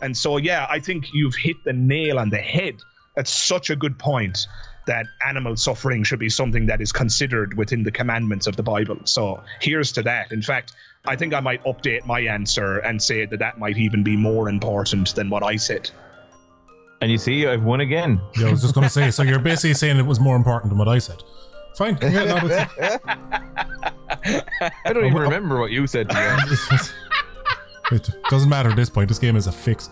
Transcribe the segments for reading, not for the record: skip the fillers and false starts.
And so, yeah, I think you've hit the nail on the head. That's such a good point, that animal suffering should be something that is considered within the commandments of the Bible. So here's to that. In fact, I think I might update my answer and say that might even be more important than what I said. And you see, I've won again. Yeah, I was just going to say, so you're basically saying it was more important than what I said. Fine. Yeah, no, I don't even remember what you said to me. It doesn't matter at this point. This game is a fix.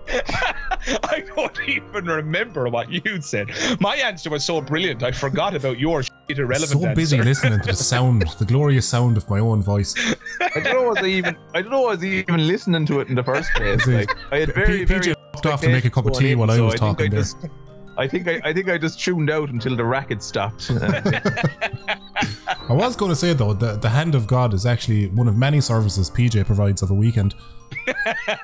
I don't even remember what you said. My answer was so brilliant, I forgot about your shit irrelevant So busy answer. listening to the sound, the glorious sound of my own voice. I don't know was I was even listening to it in the first place. Like, I had very PJ walked off to make a cup of tea while I was talking there. I think I just tuned out until the racket stopped. I was going to say though, the Hand of God is actually one of many services PJ provides of a weekend.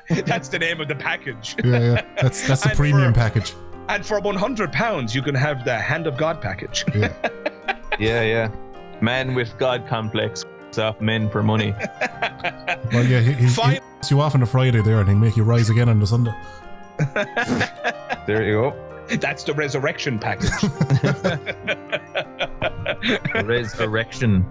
That's the name of the package. Yeah. That's the premium package. And for £100, you can have the Hand of God package. Yeah. Yeah. Man with God complex off men for money. Well, yeah, he puts you off on a Friday there, and he'll make you rise again on the Sunday. There you go. That's the resurrection package. Resurrection.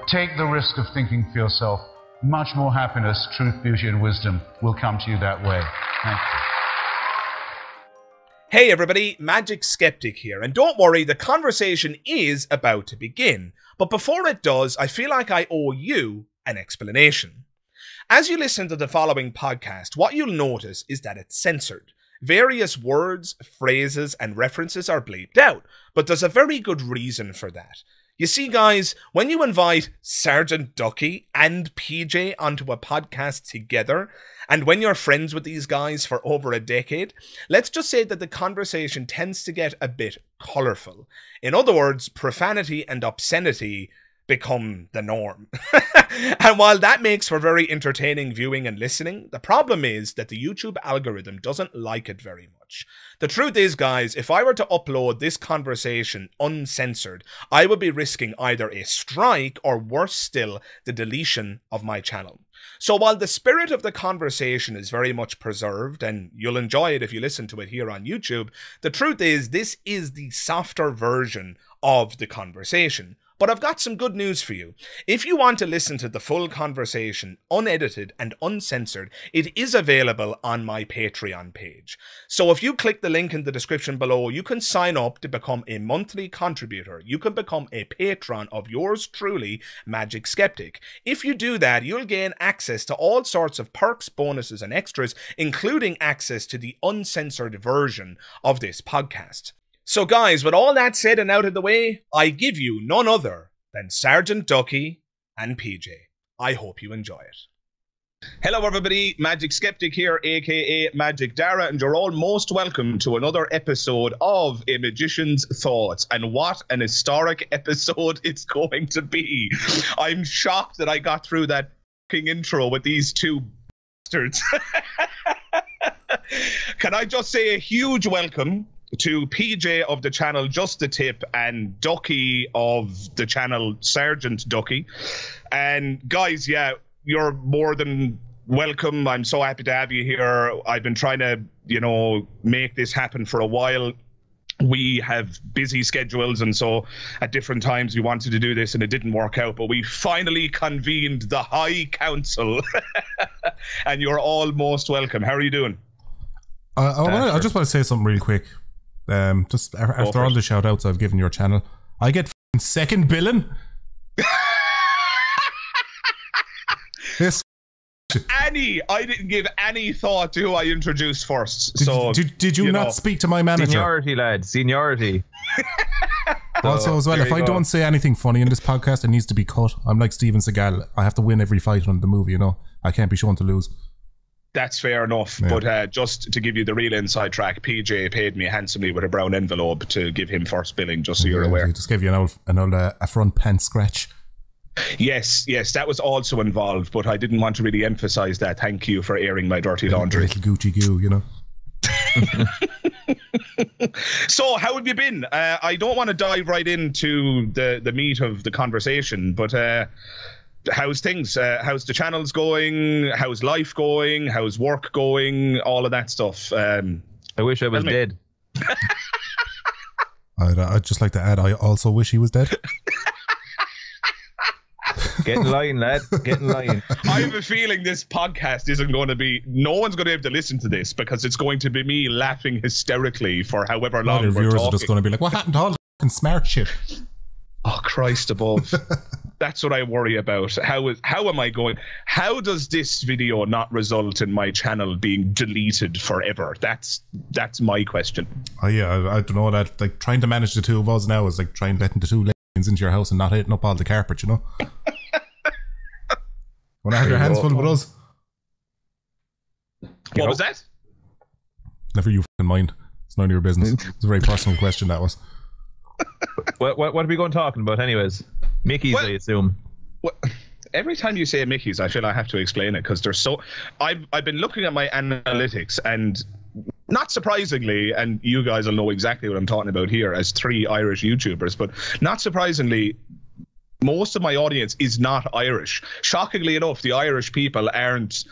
Take the risk of thinking for yourself. Much more happiness, truth, beauty, and wisdom will come to you that way. Thank you. Hey everybody, Magic Skeptic here, and don't worry, the conversation is about to begin. But before it does, I feel like I owe you an explanation. As you listen to the following podcast, what you'll notice is that it's censored. Various words, phrases, and references are bleeped out, but there's a very good reason for that. You see, guys, when you invite Sgt Ducky and PJ onto a podcast together, and when you're friends with these guys for over a decade, let's just say that the conversation tends to get a bit colourful. In other words, profanity and obscenity become the norm. And while that makes for very entertaining viewing and listening, the problem is that the YouTube algorithm doesn't like it very much. The truth is, guys, if I were to upload this conversation uncensored, I would be risking either a strike or, worse still, the deletion of my channel. So while the spirit of the conversation is very much preserved, and you'll enjoy it if you listen to it here on YouTube, the truth is this is the softer version of the conversation. But I've got some good news for you. If you want to listen to the full conversation, unedited and uncensored, it is available on my Patreon page. So if you click the link in the description below, you can sign up to become a monthly contributor. You can become a patron of yours truly, Magic Skeptic. If you do that, you'll gain access to all sorts of perks, bonuses and extras, including access to the uncensored version of this podcast. So guys, with all that said and out of the way, I give you none other than Sgt Ducky and PJ. I hope you enjoy it. Hello everybody, Magic Skeptic here, aka Magic Dara, and you're all most welcome to another episode of A Magician's Thoughts. And what an historic episode it's going to be. I'm shocked that I got through that fucking intro with these two bastards. Can I just say a huge welcome to PJ of the channel Just the Tip and Ducky of the channel Sgt Ducky. And guys, yeah, you're more than welcome. I'm so happy to have you here. I've been trying to, make this happen for a while. We have busy schedules, and so at different times we wanted to do this and it didn't work out, but we finally convened the High Council. And you're all most welcome. How are you doing? I just want to say something really quick. Just after all the shout outs I've given your channel, I get second billing. This I didn't give any thought to who I introduced first. Did you not speak to my manager? Seniority, lad, seniority. Also, as well, if I don't say anything funny in this podcast, it needs to be cut. I'm like Steven Seagal. I have to win every fight on the movie. I can't be shown to lose. That's fair enough, yeah. But just to give you the real inside track, PJ paid me handsomely with a brown envelope to give him first billing, just so you're aware. He just gave you an old a front pants scratch. Yes, that was also involved, but I didn't want to really emphasize that. Thank you for airing my dirty laundry. A little Gucci goo, So, how have you been? I don't want to dive right into the meat of the conversation, but how's things? How's the channels going? How's life going? How's work going? All of that stuff. I wish I was dead. I'd just like to add, I also wish he was dead. Get in line, lad. Get in line. I have a feeling this podcast isn't going to be... No one's going to be able to listen to this because it's going to be me laughing hysterically for however long we're viewers talking. Are just going to be like, what happened to all the fucking smart shit? Oh, Christ above. That's what I worry about. How am I going? How does this video not result in my channel being deleted forever? That's my question. Oh yeah, I don't know that. Like trying to manage the two of us now is like trying letting the two lanes into your house and not hitting up all the carpet, you know. Want to have your hands full with us? What was that? Never you fucking mind. It's none of your business. It's a very personal question that was. What are we going talking about anyways? Mickey's, I assume. Every time you say Mickey's, I feel I have to explain it because there's so... I've been looking at my analytics and not surprisingly, and you guys will know exactly what I'm talking about here as 3 Irish YouTubers, but not surprisingly, most of my audience is not Irish. Shockingly enough, the Irish people aren't,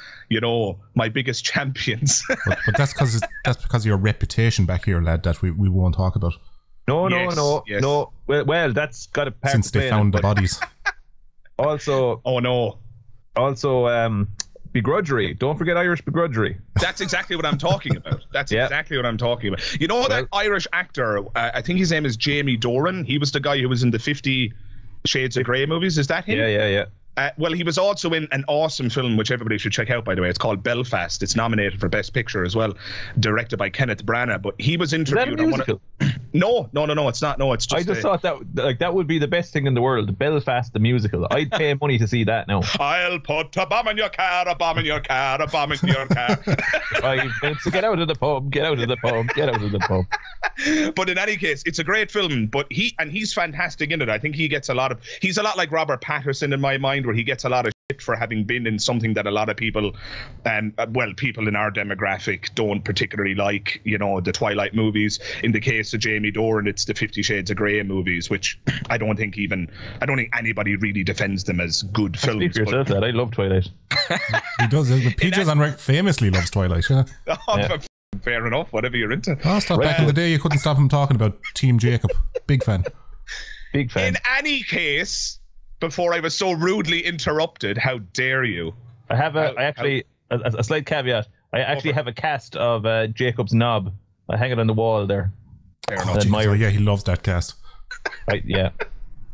my biggest champions. but that's because of your reputation back here, lad, that we won't talk about. No. Well, that's got a part since they found the bodies. Also, begrudgery. Don't forget Irish begrudgery. That's exactly what I'm talking about. Exactly what I'm talking about. You know that Irish actor? I think his name is Jamie Doran. He was the guy who was in the 50 Shades of Grey movies. Is that him? Yeah. Well, he was also in an awesome film, which everybody should check out, by the way. It's called Belfast. It's nominated for Best Picture as well, directed by Kenneth Branagh. But he was interviewed. Is that a musical? No, it's not. No, it's just. I just thought that would be the best thing in the world. Belfast, the musical. I'd pay money to see that now. I'll put a bomb in your car, a bomb in your car, a bomb in your car. 5 minutes to get out of the pub, get out of the pub, get out of the pub. But in any case, it's a great film. But he's fantastic in it. I think he gets he's a lot like Robert Pattinson in my mind, where he gets a lot of shit for having been in something that a lot of people, people in our demographic don't particularly like, the Twilight movies. In the case of Jamie Doran, it's the 50 Shades of Grey movies, which I don't think anybody really defends them as good films. Speak for yourself, lad. I love Twilight. He does. PJ's on famously loves Twilight, yeah. Fair enough, whatever you're into. Back in the day, you couldn't stop him talking about Team Jacob. Big fan. In any case, before I was so rudely interrupted, how dare you? I have a slight caveat. I actually have a cast of Jacob's knob. I hang it on the wall there. Fair enough. Yeah, he loves that cast. Yeah.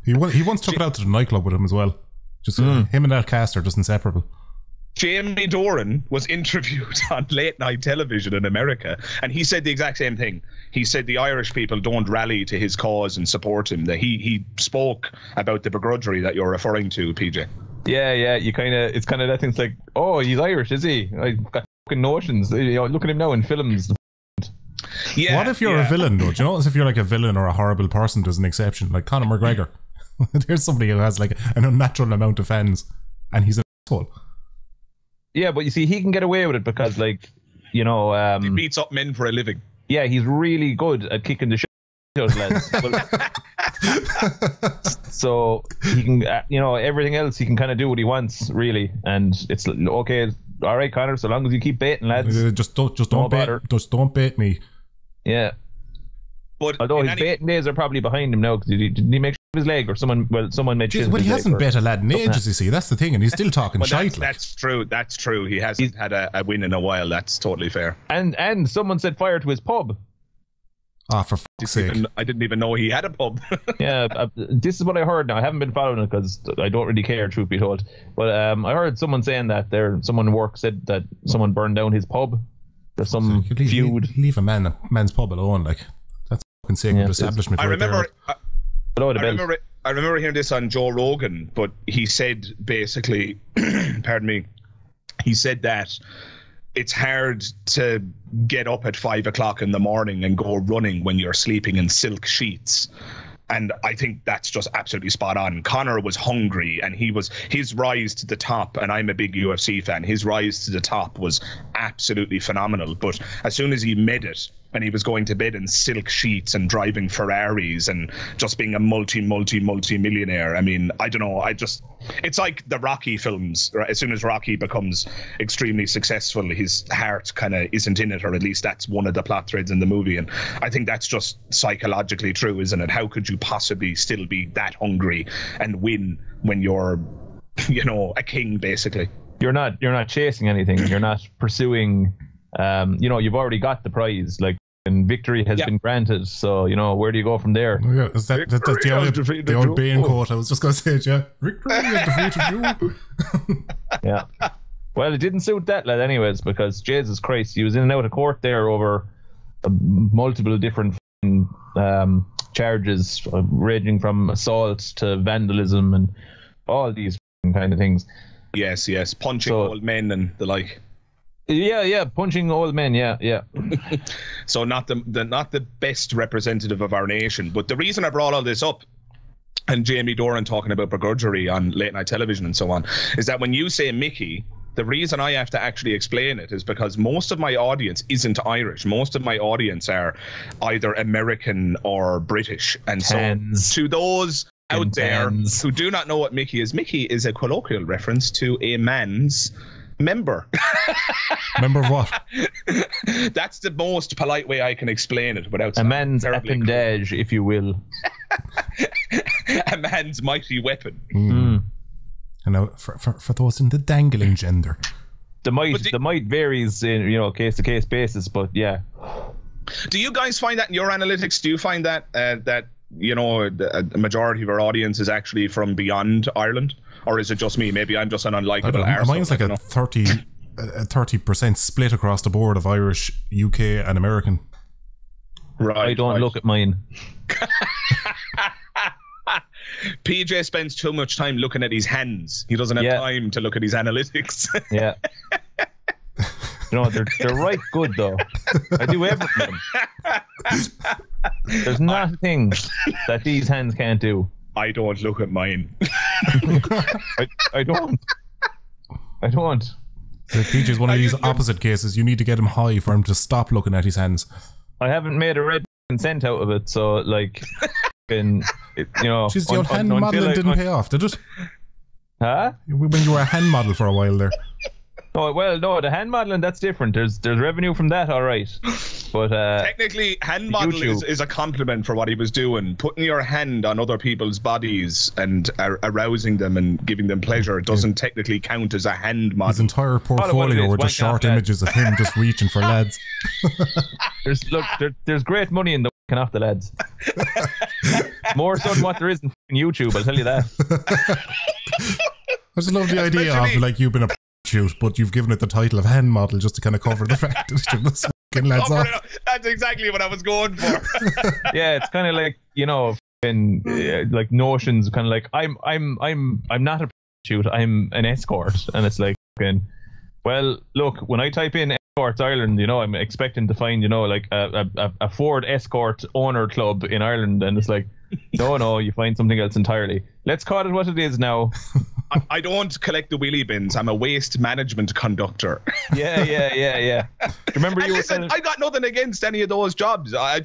He once took it out to the nightclub with him as well. Just him and that cast are just inseparable. Jamie Doran was interviewed on late night television in America, and he said the exact same thing. He said the Irish people don't rally to his cause and support him. That he spoke about the begrudgery that you're referring to, PJ. Yeah. It's kind of that thing. It's like, oh, he's Irish, is he? I've got fucking notions. Look at him now in films. Yeah. What if you're a villain, though? Do you know, as if you're like a villain or a horrible person, there's an exception, like Conor McGregor. There's somebody who has like an unnatural amount of fans, and he's an asshole. Yeah, but you see, he can get away with it because, he beats up men for a living. Yeah, he's really good at kicking the shit out of lads. So he can, everything else he can kind of do what he wants, really. And it's okay, all right, Conor. So long as you keep baiting, lads. Just don't bait me. Yeah. But although his baiting days are probably behind him now, because didn't he make his leg, or someone made shit. Well, he hasn't bet a lad in ages, you see. That's the thing, and he's still talking shite. That's true. He hasn't had a win in a while. That's totally fair. And someone set fire to his pub. Ah, for fuck's sake! I didn't even know he had a pub. Yeah, this is what I heard. Now I haven't been following it because I don't really care, truth be told. But I heard someone saying that someone in work said that someone burned down his pub. There's some feud. Leave a man's pub alone, like that's a fucking sacred establishment. I remember. I remember hearing this on Joe Rogan, but he said basically, pardon me, he said that it's hard to get up at 5 o'clock in the morning and go running when you're sleeping in silk sheets. And I think that's just absolutely spot on. Conor was hungry, and his rise to the top, and I'm a big UFC fan, his rise to the top was absolutely phenomenal. But as soon as he made it, and he was going to bed in silk sheets and driving Ferraris and just being a multi-millionaire. I mean, I don't know. It's like the Rocky films. Right? As soon as Rocky becomes extremely successful, his heart kind of isn't in it, or at least that's one of the plot threads in the movie. And I think that's just psychologically true, isn't it? How could you possibly still be that hungry and win when you're, a king, basically? You're not chasing anything. You're not pursuing. You've already got the prize. Like, and victory has been granted. So, where do you go from there? Oh, yeah, is that's the old Bane quote. I was just going to say it, yeah. Victory has defeated you. Yeah. Well, it didn't suit that lad anyways, because Jesus Christ, he was in and out of court there over multiple different charges, ranging from assault to vandalism and all these kind of things. Yes. Punching old men and the like. Yeah, punching old men, yeah. So not the best representative of our nation. But the reason I brought all this up, and Jamie Doran talking about begrudgery on late night television and so on, is that when you say Mickey, the reason I have to actually explain it is because most of my audience isn't Irish. Most of my audience are either American or British. And so to those out there who do not know what Mickey is a colloquial reference to a man's member. Member of what? That's the most polite way I can explain it without a man's appendage, if you will. A man's mighty weapon. And now for those in the dangling gender, the might varies in case to case basis, but yeah. Do you guys find that in your analytics? Do you find that the majority of our audience is actually from beyond Ireland? Or is it just me? Maybe I'm just an unlikable arsehole. Mine's like a 30% split across the board of Irish, UK and American. Right. I don't look at mine. PJ spends too much time looking at his hands. He doesn't have time to look at his analytics. Yeah. They're right good though. I do everything. There's nothing that these hands can't do. I don't look at mine. I don't. So PJ's one of these opposite cases. You need to get him high for him to stop looking at his hands. I haven't made a red cent out of it, so like, She's the old hand modelling didn't pay off, did it? Huh? When you were a hand model for a while there. Oh well, no, the hand modelling, that's different. There's revenue from that, all right. But technically, hand model is a compliment for what he was doing. Putting your hand on other people's bodies and arousing them and giving them pleasure doesn't technically count as a hand model. His entire portfolio were just short images of him just reaching for lads. There's great money in the f***ing off the lads. More so than what there is in YouTube, I'll tell you that. I just love the idea of like you've been a shoot, but you've given it the title of hand model just to kind of cover the fact that you're just fucking lads off. That's exactly what I was going for. Yeah, it's kind of like like notions, kind of like I'm not a shoot, I'm an escort, and it's like, well, look, when I type in Escorts Ireland, I'm expecting to find like a Ford Escort owner club in Ireland, and it's like, no, you find something else entirely. Let's call it what it is now. I don't collect the wheelie bins. I'm a waste management conductor. Yeah. Remember you listen, I got nothing against any of those jobs. I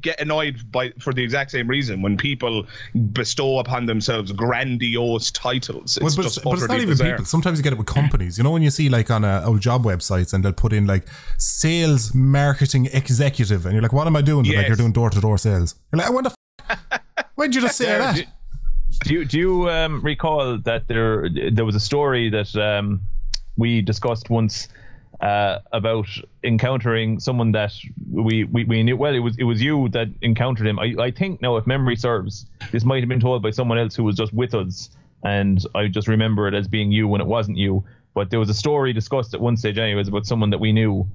get annoyed for the exact same reason when people bestow upon themselves grandiose titles. It's but it's not even people. Sometimes you get it with companies. When you see like on old job websites and they'll put in like sales marketing executive, and you're like, what am I doing? Yes. Like you're doing door-to-door sales. You're like, what the why'd you just say that? Do you recall that there was a story that we discussed once about encountering someone that we knew? Well, it was you that encountered him. I think now, if memory serves, this might have been told by someone else who was just with us, and I just remember it as being you when it wasn't you. But there was a story discussed at one stage anyways about someone that we knew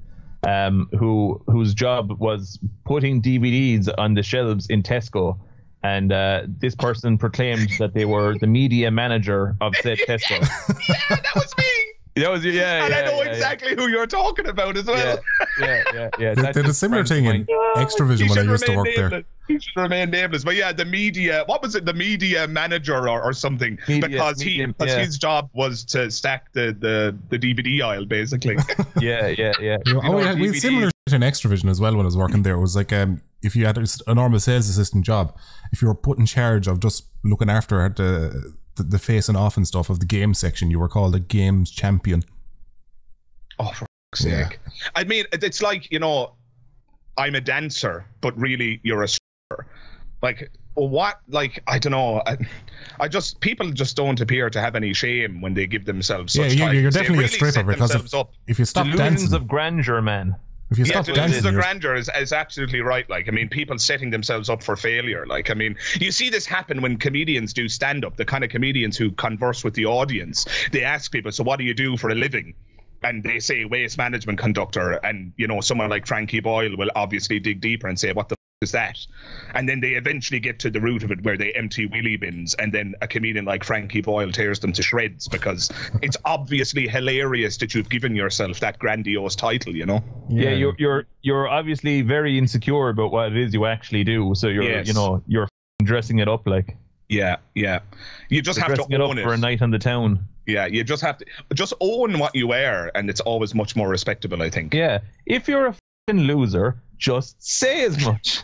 whose job was putting DVDs on the shelves in Tesco. And this person proclaimed that they were the media manager of said Tesco. Yeah, that was me. That was you, yeah. And I know exactly who you're talking about as well. Yeah. They did a similar thing in Extravision when I used to work there. He should remain nameless. But yeah, the media, what was it? The media manager or something. Because his job was to stack the DVD aisle, basically. Yeah. We had similar in Extravision as well when I was working there. It was like if you had a normal sales assistant job, if you were put in charge of just looking after the facing off and stuff of the game section, you were called a games champion. Oh, for fuck's sake. I mean, it's like, you know, I'm a dancer, but really you're a stripper. Like, what? Like, I don't know. I just, people just don't appear to have any shame when they give themselves such titles. You're definitely really a stripper because if you stop Delusions dancing. of grandeur, man. If you stop Delusions dancing, of grandeur is absolutely right. Like, I mean, people setting themselves up for failure. Like, I mean, you see this happen when comedians do stand-up, the kind of comedians who converse with the audience. They ask people, so what do you do for a living? And they say waste management conductor. And, you know, someone like Frankie Boyle will obviously dig deeper and say, what the is that? And then they eventually get to the root of it where they empty wheelie bins, and then a comedian like Frankie Boyle tears them to shreds because it's obviously hilarious that you've given yourself that grandiose title, you know? Yeah, you're obviously very insecure about what it is you actually do, so you're you know, you're dressing it up like. Yeah. You just have to own it for a night on the town. Yeah, you just have to just own what you wear, and it's always much more respectable, I think. Yeah, if you're a fucking loser, just say as much.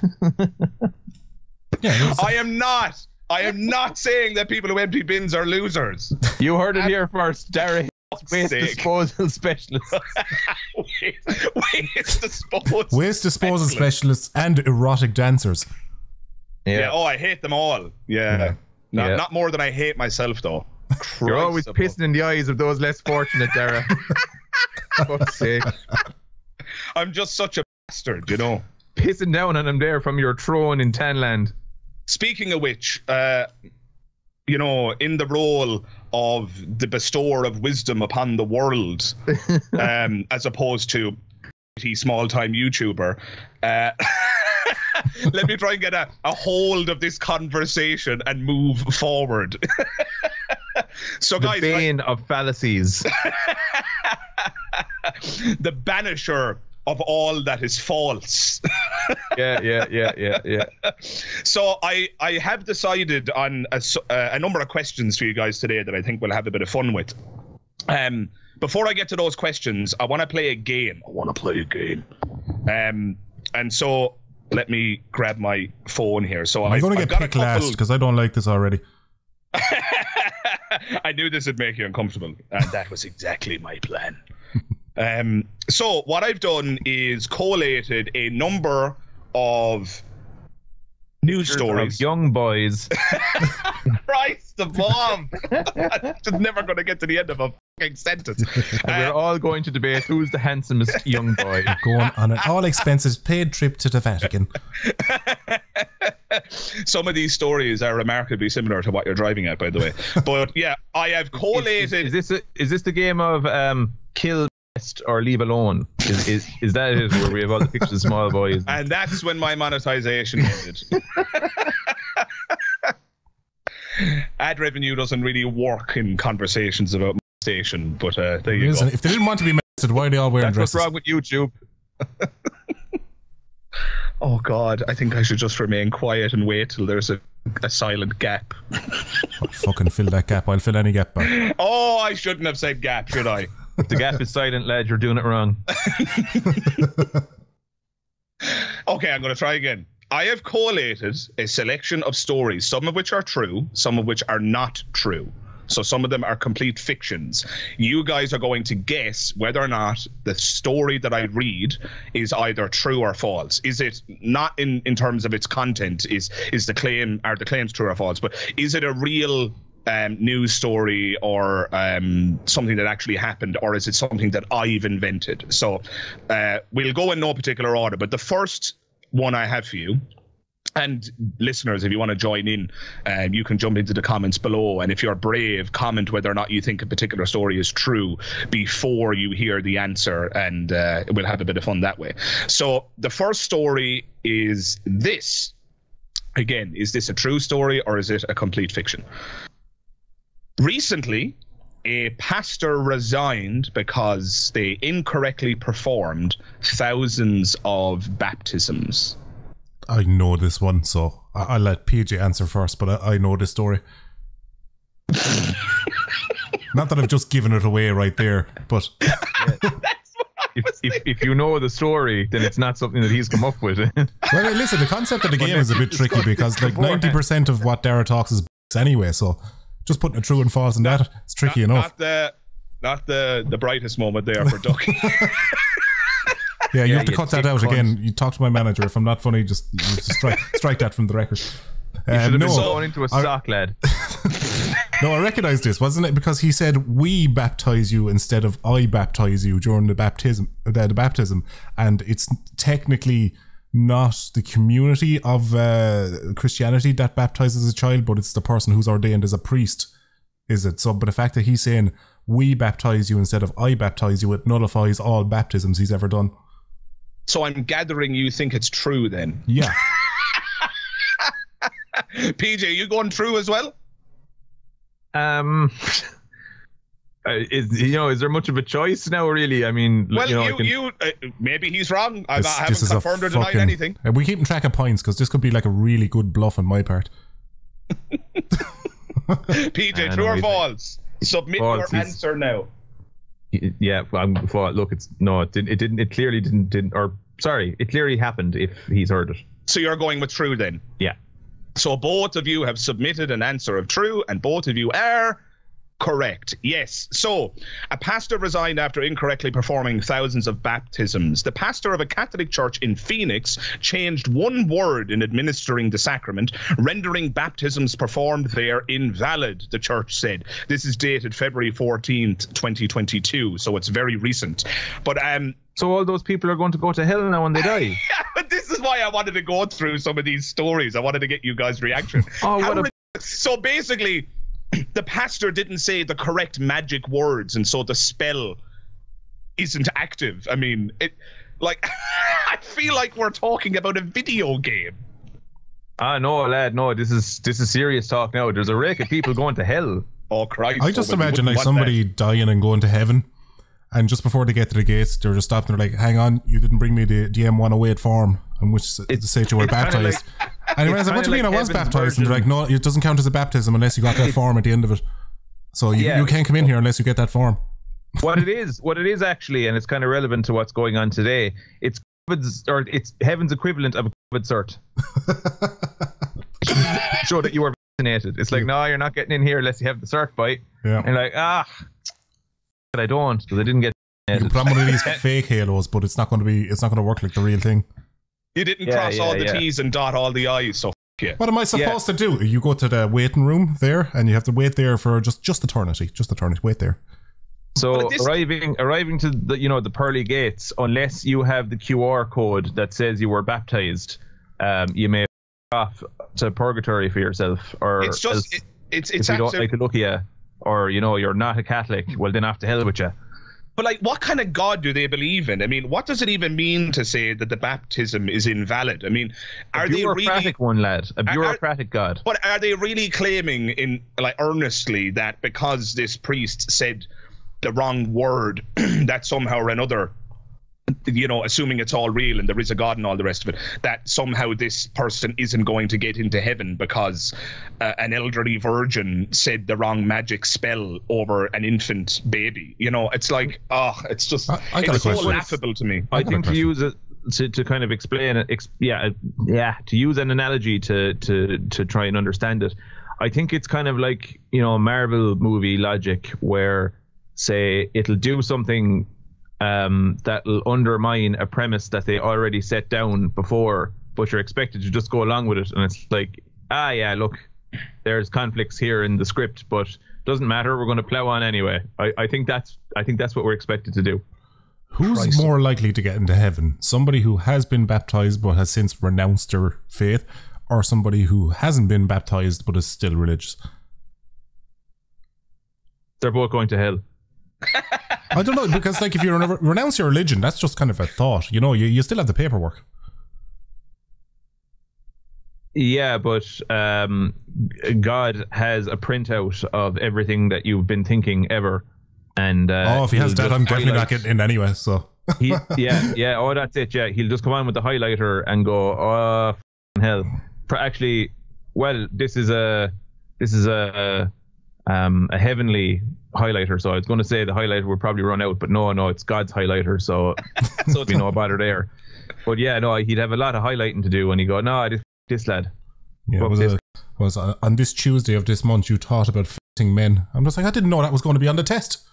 I am not saying that people who empty bins are losers. You heard it here first. Derek, waste disposal specialist. Waste disposal specialists and erotic dancers. Yeah. Oh, I hate them all. Yeah. Not more than I hate myself, though. You're always pissing in the eyes of those less fortunate, Dara. Fuck's sake. I'm just such a bastard, you know. Pissing down on him there from your throne in Tanland. Speaking of which, you know, in the role of the bestower of wisdom upon the world, as opposed to a small-time YouTuber, let me try and get a hold of this conversation and move forward. So, guys, the bane of fallacies. The banisher of all that is false. Yeah. So I have decided on a number of questions for you guys today that I think we'll have a bit of fun with. Before I get to those questions, I want to play a game. And so let me grab my phone here. So I'm going to get picked last because I don't like this already. I knew this would make you uncomfortable, and that was exactly my plan. So what I've done is collated a number of news stories of young boys. Christ, the bomb! I'm just never going to get to the end of a fucking sentence. And we're all going to debate who's the handsomest young boy. Going on an all expenses paid trip to the Vatican. Some of these stories are remarkably similar to what you're driving at, by the way. But yeah, I have collated. Is this the game of kill or leave alone? Is that it, where we have all the pictures of small boys? And that's when my monetization ended. Ad revenue doesn't really work in conversations about monetization, but there you go. If they didn't want to be monetized, why are they all wearing dresses? What's wrong with YouTube? Oh God, I think I should just remain quiet and wait till there's a silent gap. I'll fucking fill that gap. I'll fill any gap back. Oh, I shouldn't have said gap, should I? If the gap is silent, lad, you're doing it wrong. Okay, I'm going to try again. I have collated a selection of stories, some of which are true, some of which are not true. So some of them are complete fictions. You guys are going to guess whether or not the story that I read is either true or false. Is it not in terms of its content? Are the claims true or false? But is it a real news story or something that actually happened, or is it something that I've invented? So we'll go in no particular order, but the first one I have for you, and listeners, if you want to join in, you can jump into the comments below, and if you're brave, comment whether or not you think a particular story is true before you hear the answer, and we'll have a bit of fun that way. So the first story is this. Again, is this a true story or is it a complete fiction? Recently, a pastor resigned because they incorrectly performed thousands of baptisms. I know this one, so I'll let PJ answer first, but I know this story. Not that I've just given it away right there, but... That's what if you know the story, then it's not something that he's come up with. Well, listen, the concept of the game is a bit tricky because like 90% of what Dara talks is anyway, so just putting a true and false in that, it's tricky enough. Not the brightest moment there for Ducky. Yeah, you have to cut that out again. You talk to my manager. If I'm not funny, just strike that from the record. You should have been going into a sock, lad. No, I recognise this, wasn't it? Because he said we baptise you instead of I baptise you during the baptism, and it's technically not the community of Christianity that baptizes a child, but it's the person who's ordained as a priest, is it? So, but the fact that he's saying we baptise you instead of I baptise you, it nullifies all baptisms he's ever done. So I'm gathering you think it's true then? Yeah. PJ, you going true as well? Is there much of a choice now, really? I mean, well, maybe he's wrong. I haven't confirmed or denied anything. We keep track of points because this could be like a really good bluff on my part. PJ, true or false? Submit your answer now. Yeah, look, it clearly didn't, or sorry, it clearly happened if he's heard it. So you're going with true then? Yeah. So both of you have submitted an answer of true, and both of you are correct. Yes. So a pastor resigned after incorrectly performing thousands of baptisms. The pastor of a Catholic church in Phoenix changed one word in administering the sacrament, rendering baptisms performed there invalid, the church said. This is dated February 14th, 2022, so it's very recent. But so all those people are going to go to hell now when they die. Yeah, but this is why I wanted to go through some of these stories. I wanted to get you guys' reaction. So basically, the pastor didn't say the correct magic words, and so the spell isn't active. I mean, I feel like we're talking about a video game. No, lad, no. This is serious talk now. There's a rake of people going to hell. Oh Christ! I just imagine like somebody dying and going to heaven, and just before they get to the gates, they're just stopped and they're like, "Hang on, you didn't bring me the M108 form in which to say you were baptized." And I was like, "What do you mean I was baptized?" And they're like, "No, it doesn't count as a baptism unless you got that form at the end of it. So you can't come in here unless you get that form." What it is actually, and it's kind of relevant to what's going on today. It's heaven's equivalent of a COVID cert. Show that you were vaccinated. It's like, no, you're not getting in here unless you have the cert, boy. Yeah. And like, but I don't, because I didn't get vaccinated. You can put on one of these fake halos, but it's not going to work like the real thing. You didn't cross all the T's and dot all the I's, so yeah. What am I supposed to do? You go to the waiting room there, and you have to wait there for just eternity. Just eternity. Wait there. So arriving to the pearly gates, unless you have the QR code that says you were baptized, you may off to purgatory for yourself, or it's just it's if you don't like the look of you, or you're not a Catholic, well then off to hell with you. But like, what kind of God do they believe in? I mean, what does it even mean to say that the baptism is invalid? I mean, are they really a bureaucratic one, lad? A bureaucratic God. But are they really claiming in earnestly that because this priest said the wrong word, that somehow or another, assuming it's all real and there is a God and all the rest of it, that somehow this person isn't going to get into heaven because an elderly virgin said the wrong magic spell over an infant baby? It's like, it's just, it's so laughable to me. I think to use it to kind of explain it, to use an analogy to try and understand it, I think it's kind of like, Marvel movie logic where, say, it'll do something that'll undermine a premise that they already set down before, but you're expected to just go along with it, and it's like, look, there's conflicts here in the script, but doesn't matter, we're going to plow on anyway. I think that's what we're expected to do. Who's more likely to get into heaven? Somebody who has been baptized but has since renounced their faith, or somebody who hasn't been baptized but is still religious? They're both going to hell. I don't know, because like if you renounce your religion, that's just kind of a thought, you still have the paperwork. Yeah, but God has a printout of everything that you've been thinking ever, and if he has that, I'm definitely not getting in anyway. So that's it. Yeah, he'll just come on with the highlighter and go, hell. Actually, well, this is a heavenly highlighter. So I was going to say the highlighter would probably run out, but no, it's God's highlighter. So so be no bother there. But yeah, no, he'd have a lot of highlighting to do, and he'd go, no, this lad. Yeah, it was on this Tuesday of this month you taught about f***ing men. I'm just like, I didn't know that was going to be on the test.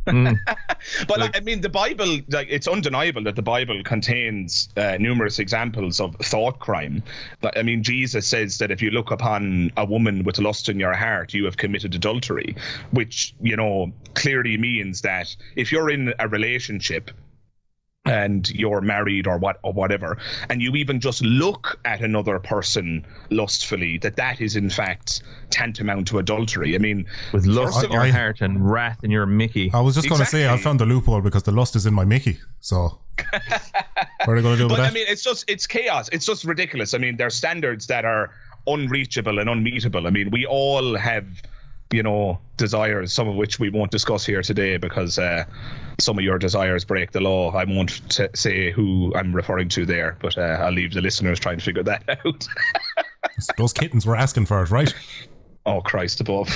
But I mean, the Bible, like, it's undeniable that the Bible contains numerous examples of thought crime. I mean, Jesus says that if you look upon a woman with lust in your heart, you have committed adultery, which, you know, clearly means that if you're in a relationship and you're married or whatever, and you even just look at another person lustfully, that is in fact tantamount to adultery. I mean, with lust in your heart and wrath in your Mickey. I was just going to say, I found the loophole because the lust is in my Mickey. So what are they going to do with that? I mean, it's chaos. It's just ridiculous. I mean, there's standards that are unreachable and unmeetable. I mean, we all have, you know, desires, some of which we won't discuss here today because some of your desires break the law. I won't say who I'm referring to there, but I'll leave the listeners trying to figure that out. Those kittens were asking for it, right? Oh, Christ above.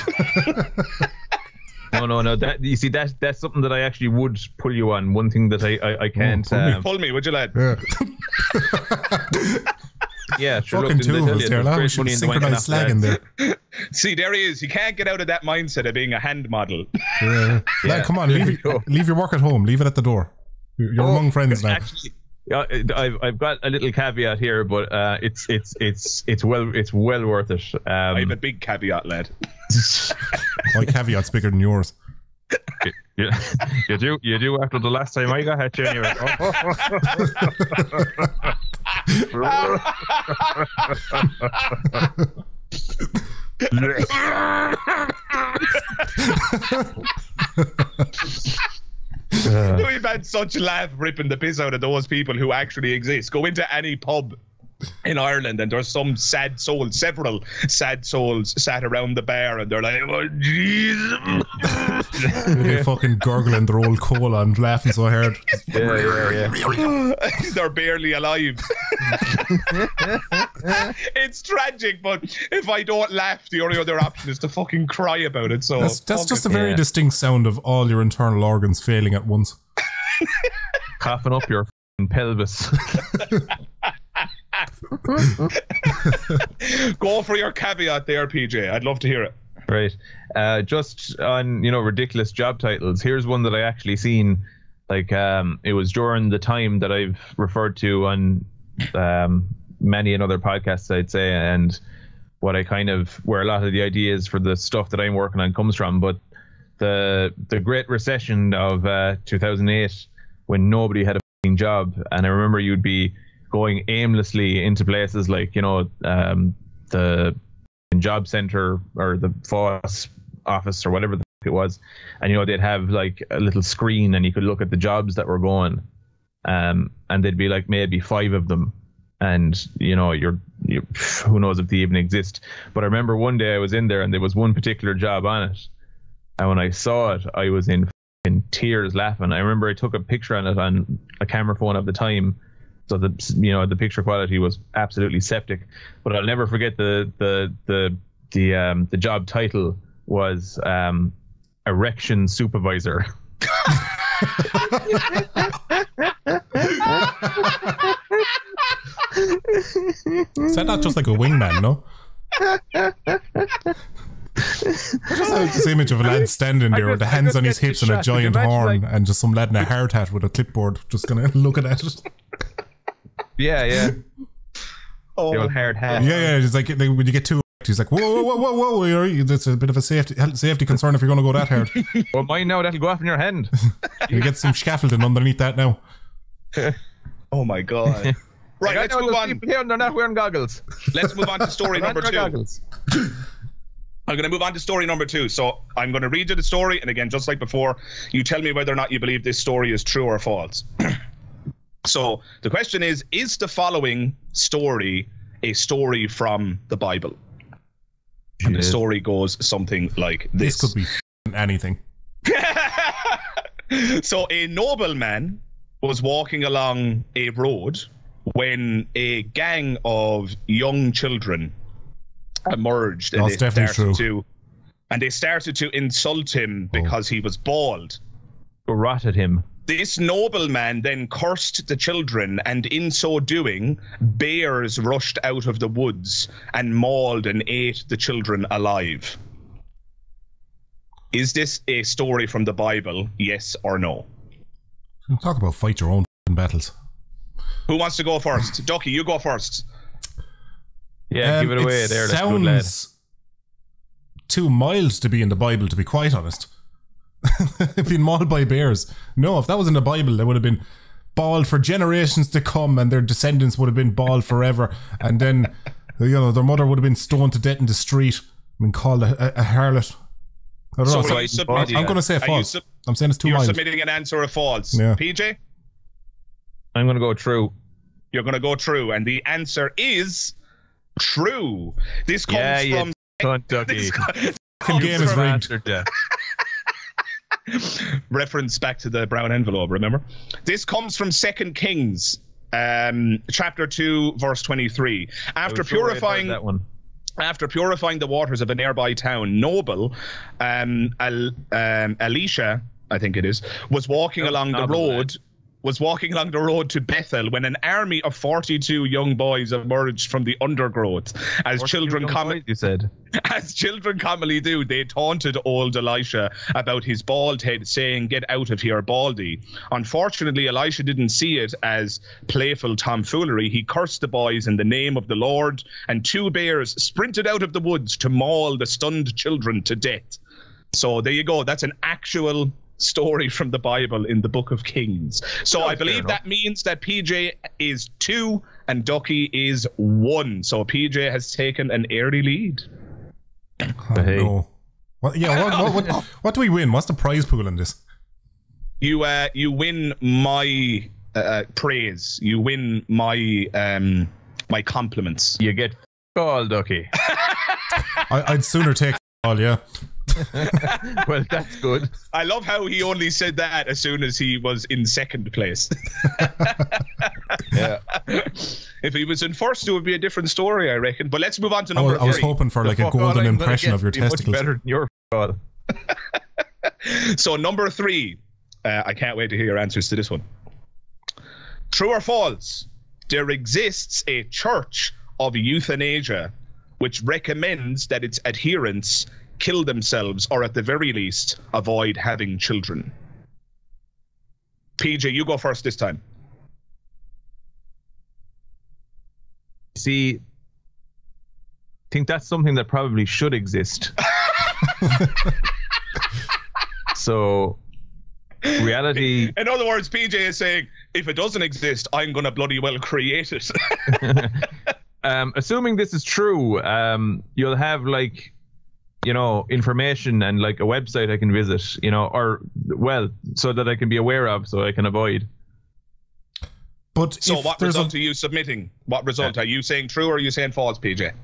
No. That, you see, that's something that I actually would pull you on. One thing that I can't... Pull me, would you, lad? Yeah. Yeah, sure. Fucking two of us there, lad. We should synchronize slagging there. See, there he is. He can't get out of that mindset of being a hand model. Yeah. Lad, come on, leave your work at home. Leave it at the door. You're among friends now. Actually, I've got a little caveat here, but it's well worth it. I have a big caveat, lad. My caveat's bigger than yours. You do after the last time I got at you anyway. We've had such laugh ripping the piss out of those people who actually exist. Go into any pub in Ireland and there's some sad souls, several sad souls sat around the bar and they're like, oh Jesus. They fucking gurgling their old cola and laughing so hard. Yeah. They're barely alive. It's tragic, but if I don't laugh, the only other option is to fucking cry about it. So that's just a very distinct sound of all your internal organs failing at once. Coughing up your pelvis. Go for your caveat there, PJ. I'd love to hear it. Right. Just on, you know, ridiculous job titles. Here's one that I actually seen. Like, it was during the time that I've referred to on many and other podcasts, I'd say, and what I kind of, where a lot of the ideas for the stuff that I'm working on comes from. But the Great Recession of 2008, when nobody had a f***ing job, and I remember you'd be going aimlessly into places like, you know, the job center or the FOSS office or whatever the f*** it was, and, you know, they'd have like a little screen and you could look at the jobs that were going, and they'd be like maybe 5 of them, and, you know, you're who knows if they even exist. But I remember one day I was in there and there was one particular job on it, and when I saw it I was in tears laughing. I remember I took a picture on it on a camera phone at the time, so the picture quality was absolutely septic. But I'll never forget the job title was erection supervisor. Is that not just like a wingman, no? Just like this image of a lad standing there with the hands on his hips and a giant horn, and just some lad in a hard hat with a clipboard just gonna looking at it. Yeah. Oh, the old hard hat. Yeah. It's like when you get too, he's like, whoa. That's a bit of a safety concern if you're going to go that hard. Well, mine now, that'll go off in your hand. You get some scaffolding underneath that now. Oh my God. Right, let's move on. Here, they're not wearing goggles. Let's move on to story number 2. I'm going to move on to story number 2. So I'm going to read you the story, and again, just like before, you tell me whether or not you believe this story is true or false. So the question is the following story a story from the Bible? And the story goes something like this. This could be anything. So a nobleman was walking along a road when a gang of young children emerged. That's definitely true. and they started to insult him because he was bald. Rotted him. This nobleman then cursed the children, and in so doing, bears rushed out of the woods and mauled and ate the children alive. Is this a story from the Bible, yes or no? Talk about fight your own battles. Who wants to go first? Ducky, you go first. Yeah, give it away there. That's good, lad. Sounds too mild to be in the Bible, to be quite honest. Being mauled by bears. No, if that was in the Bible, they would have been bald for generations to come, and their descendants would have been bald forever. And then, you know, their mother would have been stoned to death in the street, been called a harlot. I don't know. I'm going to say false. I'm saying it's too mild. You're submitting an answer of false. Yeah. PJ? I'm going to go true. You're going to go true, and the answer is true. This comes from... Ducky. Game is rigged. Reference back to the brown envelope, remember? This comes from 2 Kings, chapter 2, verse 23. After purifying the waters of a nearby town, noble Elisha, I think it is, was walking along the road to Bethel when an army of 42 young boys emerged from the undergrowth. As children commonly do, they taunted old Elisha about his bald head, saying, "Get out of here, baldy." Unfortunately, Elisha didn't see it as playful tomfoolery. He cursed the boys in the name of the Lord, and 2 bears sprinted out of the woods to maul the stunned children to death. So there you go. That's an actual story from the Bible in the Book of Kings. So I believe that means that PJ is 2 and Ducky is 1. So PJ has taken an early lead. No. What do we win? What's the prize pool in this? You win my praise. You win my my compliments. You get all, Ducky. I'd sooner take all, yeah. Well, that's good. I love how he only said that as soon as he was in 2nd place. Yeah. If he was in first, it would be a different story, I reckon. But let's move on to number 3. I was hoping for like a golden impression of your testicles. Much better than your God. So number 3, I can't wait to hear your answers to this one. True or false? There exists a church of euthanasia which recommends that its adherents kill themselves, or at the very least, avoid having children. PJ, you go first this time. See, I think that's something that probably should exist. So, reality... In other words, PJ is saying, if it doesn't exist, I'm going to bloody well create it. Assuming this is true, you'll have, like, you know, information and like a website I can visit, you know, or, well, so that I can be aware of, so I can avoid. But so what result are you submitting? What result? Are you saying true or are you saying false, PJ?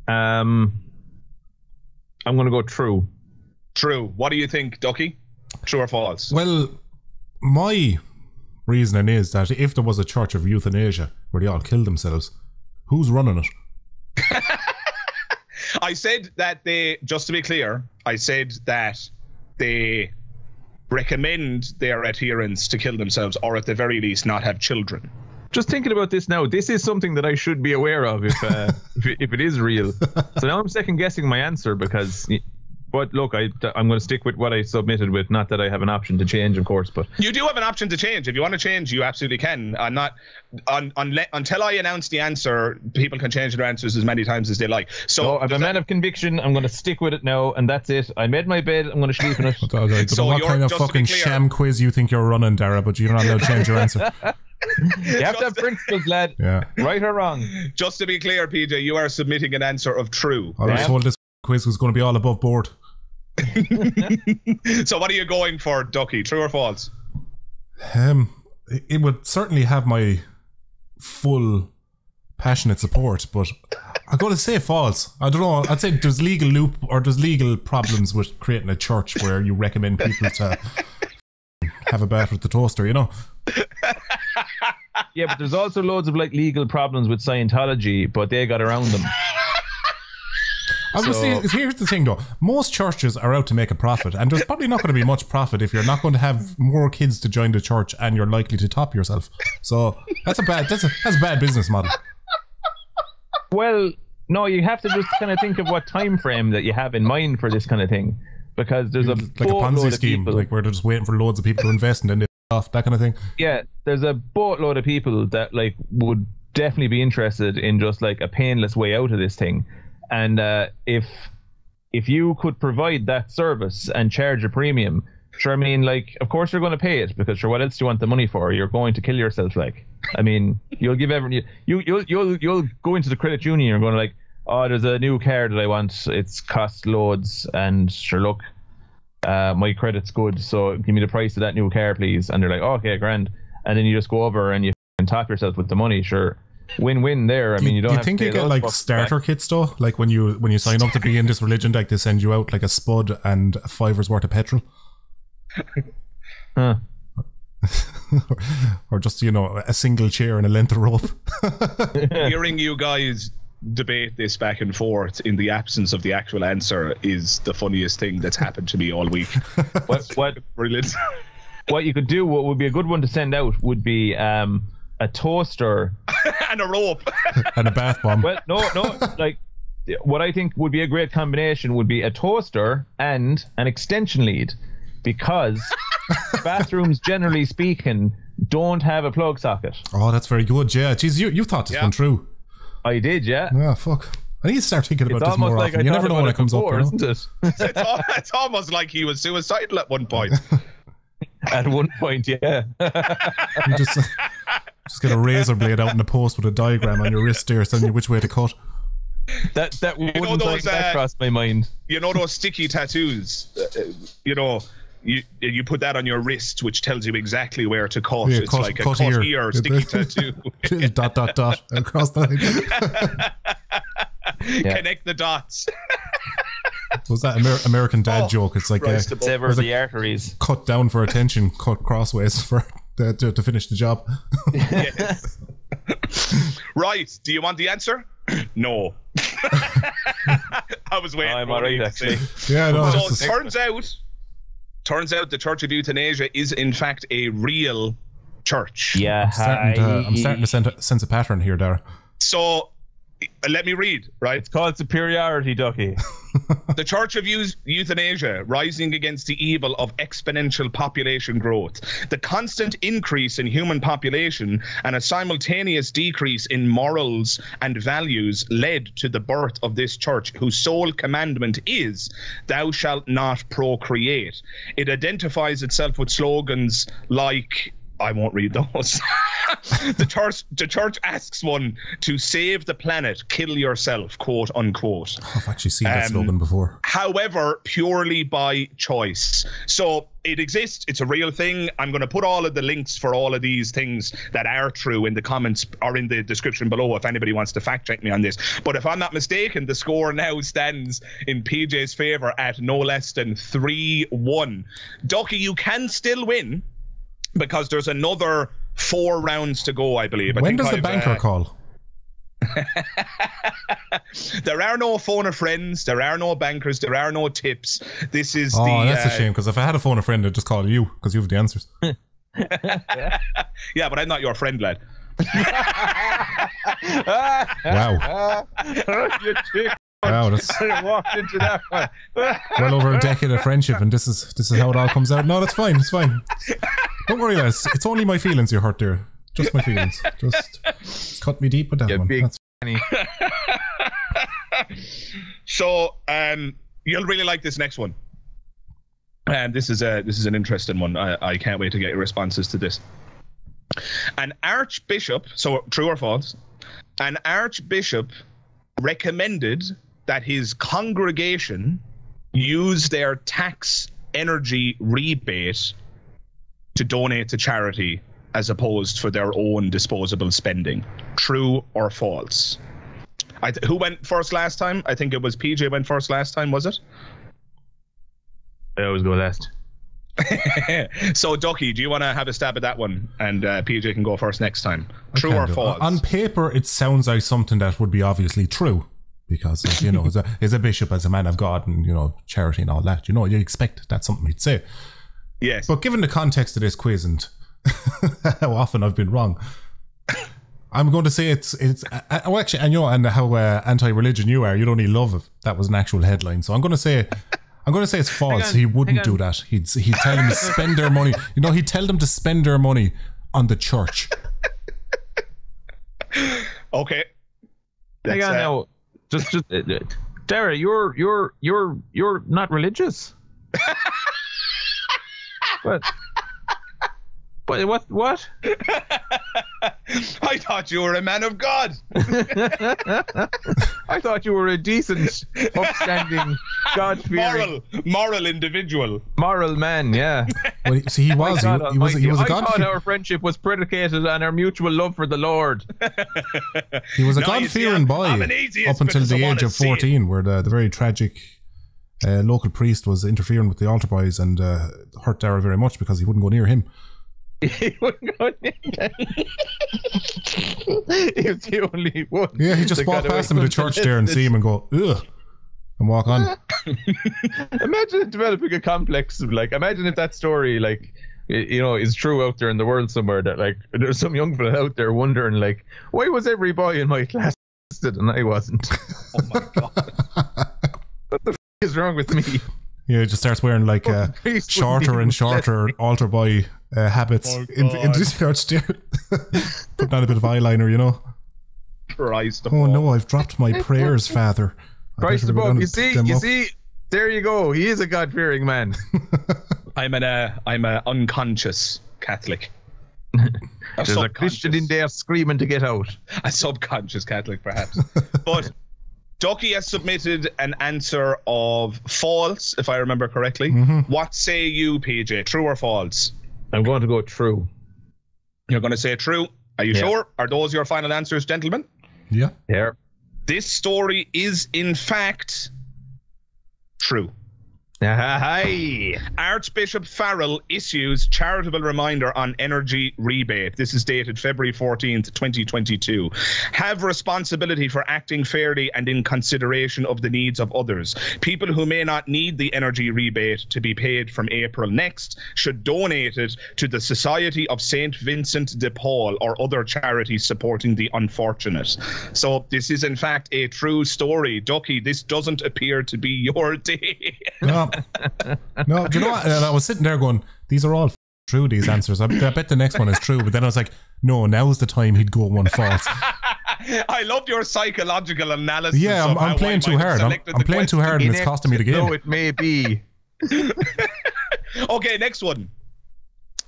I'm going to go true. True. What do you think, Ducky? True or false? Well, my reasoning is that if there was a church of euthanasia where they all killed themselves, who's running it? I said that they, just to be clear, I said that they recommend their adherents to kill themselves, or at the very least not have children. Just thinking about this now, this is something that I should be aware of if it is real. So now I'm second guessing my answer because... But look, I'm going to stick with what I submitted with. Not that I have an option to change, of course. But you do have an option to change. If you want to change, you absolutely can. Until I announce the answer, people can change their answers as many times as they like. So I'm a man of conviction. I'm going to stick with it now, and that's it. I made my bed. I'm going to sleep in it. I don't know what kind of fucking sham quiz you think you're running, Dara, but you're not allowed to change your answer. You have to have principles, lad. Yeah. Right or wrong. Just to be clear, PJ, you are submitting an answer of true. I was told this quiz was going to be all above board. So what are you going for, Ducky? True or false? It would certainly have my full passionate support, but I'm going to say false. I don't know. I'd say there's legal problems with creating a church where you recommend people to have a bath with the toaster, you know? Yeah, but there's also loads of like legal problems with Scientology, but they got around them. Obviously, here's the thing though. Most churches are out to make a profit, and there's probably not going to be much profit if you're not going to have more kids to join the church and you're likely to top yourself. So that's a bad business model. Well, no, you have to just kind of think of what time frame that you have in mind for this kind of thing, because there's like a Ponzi scheme, like where they're just waiting for loads of people to invest and then they off, that kind of thing. Yeah, there's a boatload of people that like would definitely be interested in just like a painless way out of this thing. And if you could provide that service and charge a premium, sure, I mean, like, of course you're going to pay it, because sure, what else do you want the money for? You're going to kill yourself, like. I mean, you'll give you'll go into the credit union. You're going to like, oh, there's a new car that I want. It's cost loads, and sure, look, my credit's good, so give me the price of that new car, please. And they're like, oh, okay, grand. And then you just go over and you top yourself with the money, sure. Win-win there. I mean, you don't have to pay. You get like starter kits though? Like when you sign up to be in this religion, like they send you out like a spud and a $5 worth of petrol. Huh. Or just, you know, a single chair and a length of rope. Hearing you guys debate this back and forth in the absence of the actual answer is the funniest thing that's happened to me all week. What Brilliant. What you could do, what would be a good one to send out would be a toaster and a rope and a bath bomb. Well, no, like what I think would be a great combination would be a toaster and an extension lead, because bathrooms, generally speaking, don't have a plug socket. Oh, that's very good. Yeah, geez, you thought this one through. I did, yeah. Yeah, fuck. I need to start thinking about this more like often. You never know when it comes up, isn't it? It's almost like he was suicidal at one point. At one point, yeah. You just get a razor blade out in the post with a diagram on your wrist there, telling you which way to cut. That wouldn't that crossed my mind. You know those sticky tattoos? You know, you put that on your wrist, which tells you exactly where to cut. Yeah, it's like a cut here sticky tattoo. Dot across the line. Yeah. Connect the dots. Was that American Dad joke? It's like sever the arteries. Cut down for attention, cut crossways for to finish the job. Yes. Right. Do you want the answer? No. I was waiting. I'm alright, actually. Yeah, no. So turns out the Church of Euthanasia is in fact a real church. Yeah. I'm starting to sense a pattern here, Dara. So let me read, right? It's called superiority, Ducky. The Church of Euthanasia, rising against the evil of exponential population growth, the constant increase in human population, and a simultaneous decrease in morals and values led to the birth of this church, whose sole commandment is, "Thou shalt not procreate." It identifies itself with slogans like, I won't read those. The church asks one to save the planet, kill yourself, quote unquote. I've actually seen that slogan before. However, purely by choice. So it exists. It's a real thing. I'm going to put all of the links for all of these things that are true in the comments or in the description below if anybody wants to fact check me on this. But if I'm not mistaken, the score now stands in PJ's favor at no less than 3-1. Ducky, you can still win, because there's another 4 rounds to go, I believe. When does the banker call? There are no phone a friends, there are no bankers, there are no tips. This is that's a shame, because if I had a phone a friend, I'd just call you, because you have the answers. Yeah, but I'm not your friend, lad. Wow. You chick. Wow, that's I walked into that one. well over a decade of friendship, and this is how it all comes out. No, that's fine. It's fine. Don't worry, lads. It's only my feelings you hurt there. Just my feelings. Just cut me deep with that one. Big funny. So, you'll really like this next one. And this is an interesting one. I can't wait to get your responses to this. An archbishop, so true or false? An archbishop recommended that his congregation use their tax energy rebate to donate to charity as opposed for their own disposable spending. True or false? Who went first last time? I think it was PJ went first last time, was it? I always go last. So, Ducky, do you want to have a stab at that one? And PJ can go first next time. True or false? On paper, it sounds like something that would be obviously true, because like, you know, as a bishop, as a man of God, and you know, charity and all that, you know, you expect that's something he'd say. Yes. But given the context of this quiz and how often I've been wrong, I'm going to say it's well, actually, and you know, and how anti-religion you are, you'd only love if that was an actual headline. So I'm going to say it's false. He wouldn't do that. He'd tell them to spend their money. You know, he'd tell them to spend their money on the church. Okay. Hang on now. Just Dara, you're not religious. What? I thought you were a man of God. I thought you were a decent, upstanding, God-fearing, moral individual, moral man. Yeah. Well, see, he was a I thought our friendship was predicated on our mutual love for the Lord. He was a God-fearing boy up until the age of 14, where the very tragic local priest was interfering with the altar boys and hurt Dara very much because he wouldn't go near him. He wouldn't go near him. He was the only one. Yeah, he just walked past him in the church there and see him and go, ugh, and walk on. Imagine developing a complex of, like, imagine if that story, like, you know, is true out there in the world somewhere, that like there's some young fella out there wondering, like, why was every boy in my class tested and I wasn't? Oh my God. What the f*** is wrong with me? Yeah, he just starts wearing like shorter and shorter altar boy habits in this church there. Putting on a bit of eyeliner, you know. Christ oh no, I've dropped my prayers, Father. Christ above. You see, there you go. He is a God-fearing man. I'm an unconscious Catholic. There's a Christian in there screaming to get out. A subconscious Catholic, perhaps. But Ducky has submitted an answer of false, if I remember correctly. Mm-hmm. What say you, PJ? True or false? I'm going to go true. You're going to say true? Are you sure? Are those your final answers, gentlemen? Yeah. Yeah. This story is, in fact, true. Hi. Archbishop Farrell issues charitable reminder on energy rebate. This is dated February 14th, 2022. Have responsibility for acting fairly and in consideration of the needs of others. People who may not need the energy rebate to be paid from April next should donate it to the Society of St. Vincent de Paul or other charities supporting the unfortunate. So this is in fact a true story. Ducky, this doesn't appear to be your day. No, do you know what? And I was sitting there going, these are all true, these answers. I bet the next one is true. But then I was like, no, now's the time he'd go one false. I love your psychological analysis. Yeah, I'm playing too hard. I'm playing too hard and it's costing me the game. No, it may be. Okay, next one.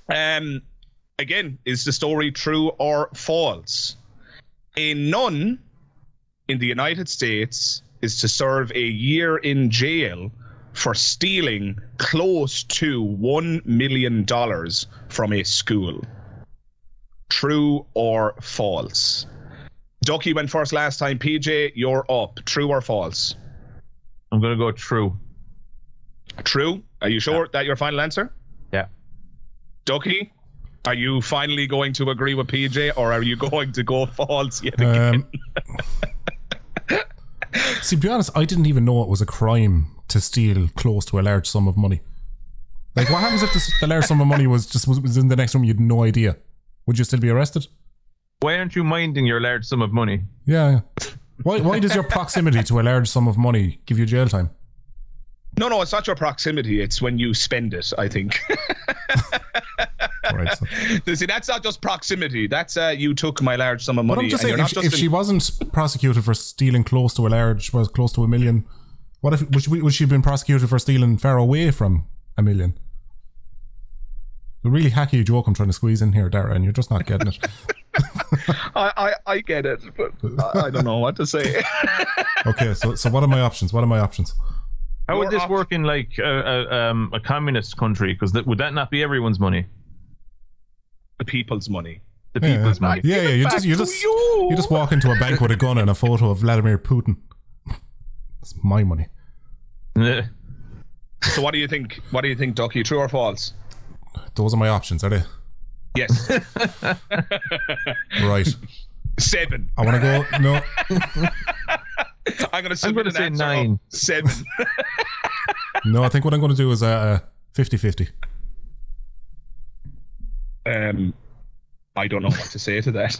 Again, is the story true or false? A nun in the United States is to serve a year in jail for stealing close to $1 million from a school. True or false? Ducky went first last time. PJ, you're up. True or false? I'm going to go true. True? Are you sure that your final answer? Yeah. Ducky, are you finally going to agree with PJ, or are you going to go false yet again? See, to be honest, I didn't even know it was a crime to steal close to a large sum of money. Like, what happens if the large sum of money was in the next room? You had no idea. Would you still be arrested? Why aren't you minding your large sum of money? Yeah. Why does your proximity to a large sum of money give you jail time? No, it's not your proximity. It's when you spend it, I think. Right, so. See, that's not just proximity. That's you took my large sum of money. But I'm just saying, if she wasn't prosecuted for stealing close to $1 million, what if would she have been prosecuted for stealing far away from $1 million? The really hacky joke I'm trying to squeeze in here, Dara, and you're just not getting it. I get it, but I don't know what to say. Okay, so what are my options? How would this work in like a communist country? Because would that not be everyone's money? The people's money. The people's money. Yeah. You just walk into a bank with a gun and a photo of Vladimir Putin. It's my money. So what do you think? What do you think, Ducky? True or false? Those are my options, are they? Yes. Right. 7. I want to go. No. I'm going to submit an say answer 9. of 7. No, I think what I'm going to do is 50-50. I don't know what to say to that.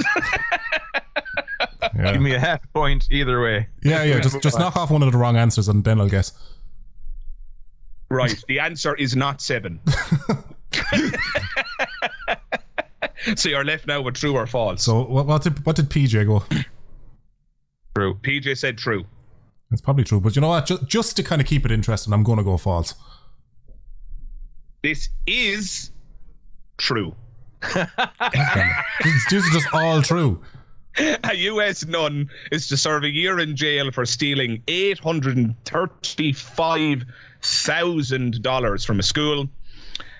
Yeah. Give me a half point either way. Yeah. Just knock off one of the wrong answers and then I'll guess. Right. The answer is not 7. So you're left now with true or false. So what did PJ go? True. PJ said true. It's probably true, but you know what? Just to kind of keep it interesting, I'm going to go false. This is true. This is just all true. A US nun is to serve a year in jail for stealing $835,000 from a school.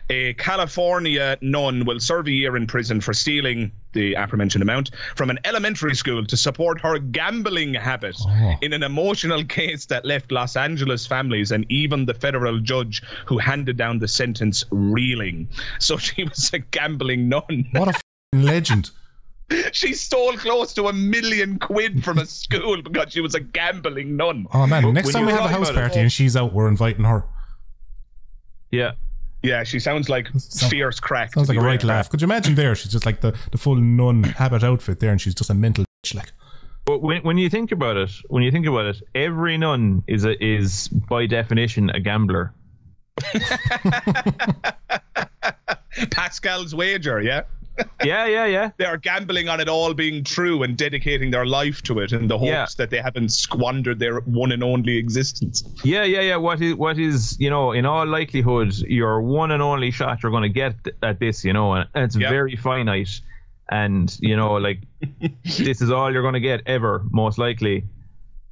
A California nun will serve a year in prison for stealing the aforementioned amount from an elementary school to support her gambling habit in an emotional case that left Los Angeles families and even the federal judge who handed down the sentence reeling. So she was a gambling nun. What a legend. She stole close to $1 million from a school because she was a gambling nun. Oh man, next When time we you're have a talking house about it- party and she's out, we're inviting her. Yeah. Yeah, she sounds like fierce crack. Sounds to like a be right fair. laugh. Could you imagine there? She's just like the full nun habit outfit there and she's just a mental bitch like. But when you think about it, every nun is by definition a gambler. Pascal's wager, yeah? Yeah. They are gambling on it all being true and dedicating their life to it in the hopes that they haven't squandered their one and only existence. Yeah. What is in all likelihood your one and only shot you're going to get at this, and it's very finite, and this is all you're going to get ever, most likely,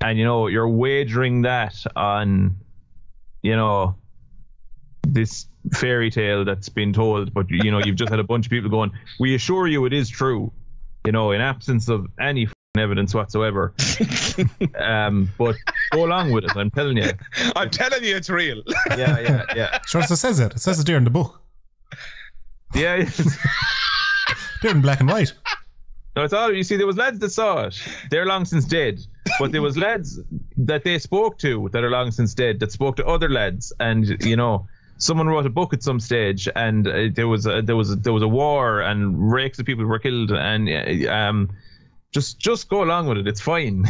and you're wagering that on, this fairy tale that's been told, but you've just had a bunch of people going, we assure you it is true, in absence of any evidence whatsoever. But go along with it. I'm telling you It's real. yeah Sure, it says it there in the book. yeah. They're in black and white. No, it's all, you see, there was lads that saw it, they're long since dead, but there was lads that they spoke to that are long since dead that spoke to other lads, and someone wrote a book at some stage, and there was a war, and rakes of people were killed, and just go along with it. It's fine.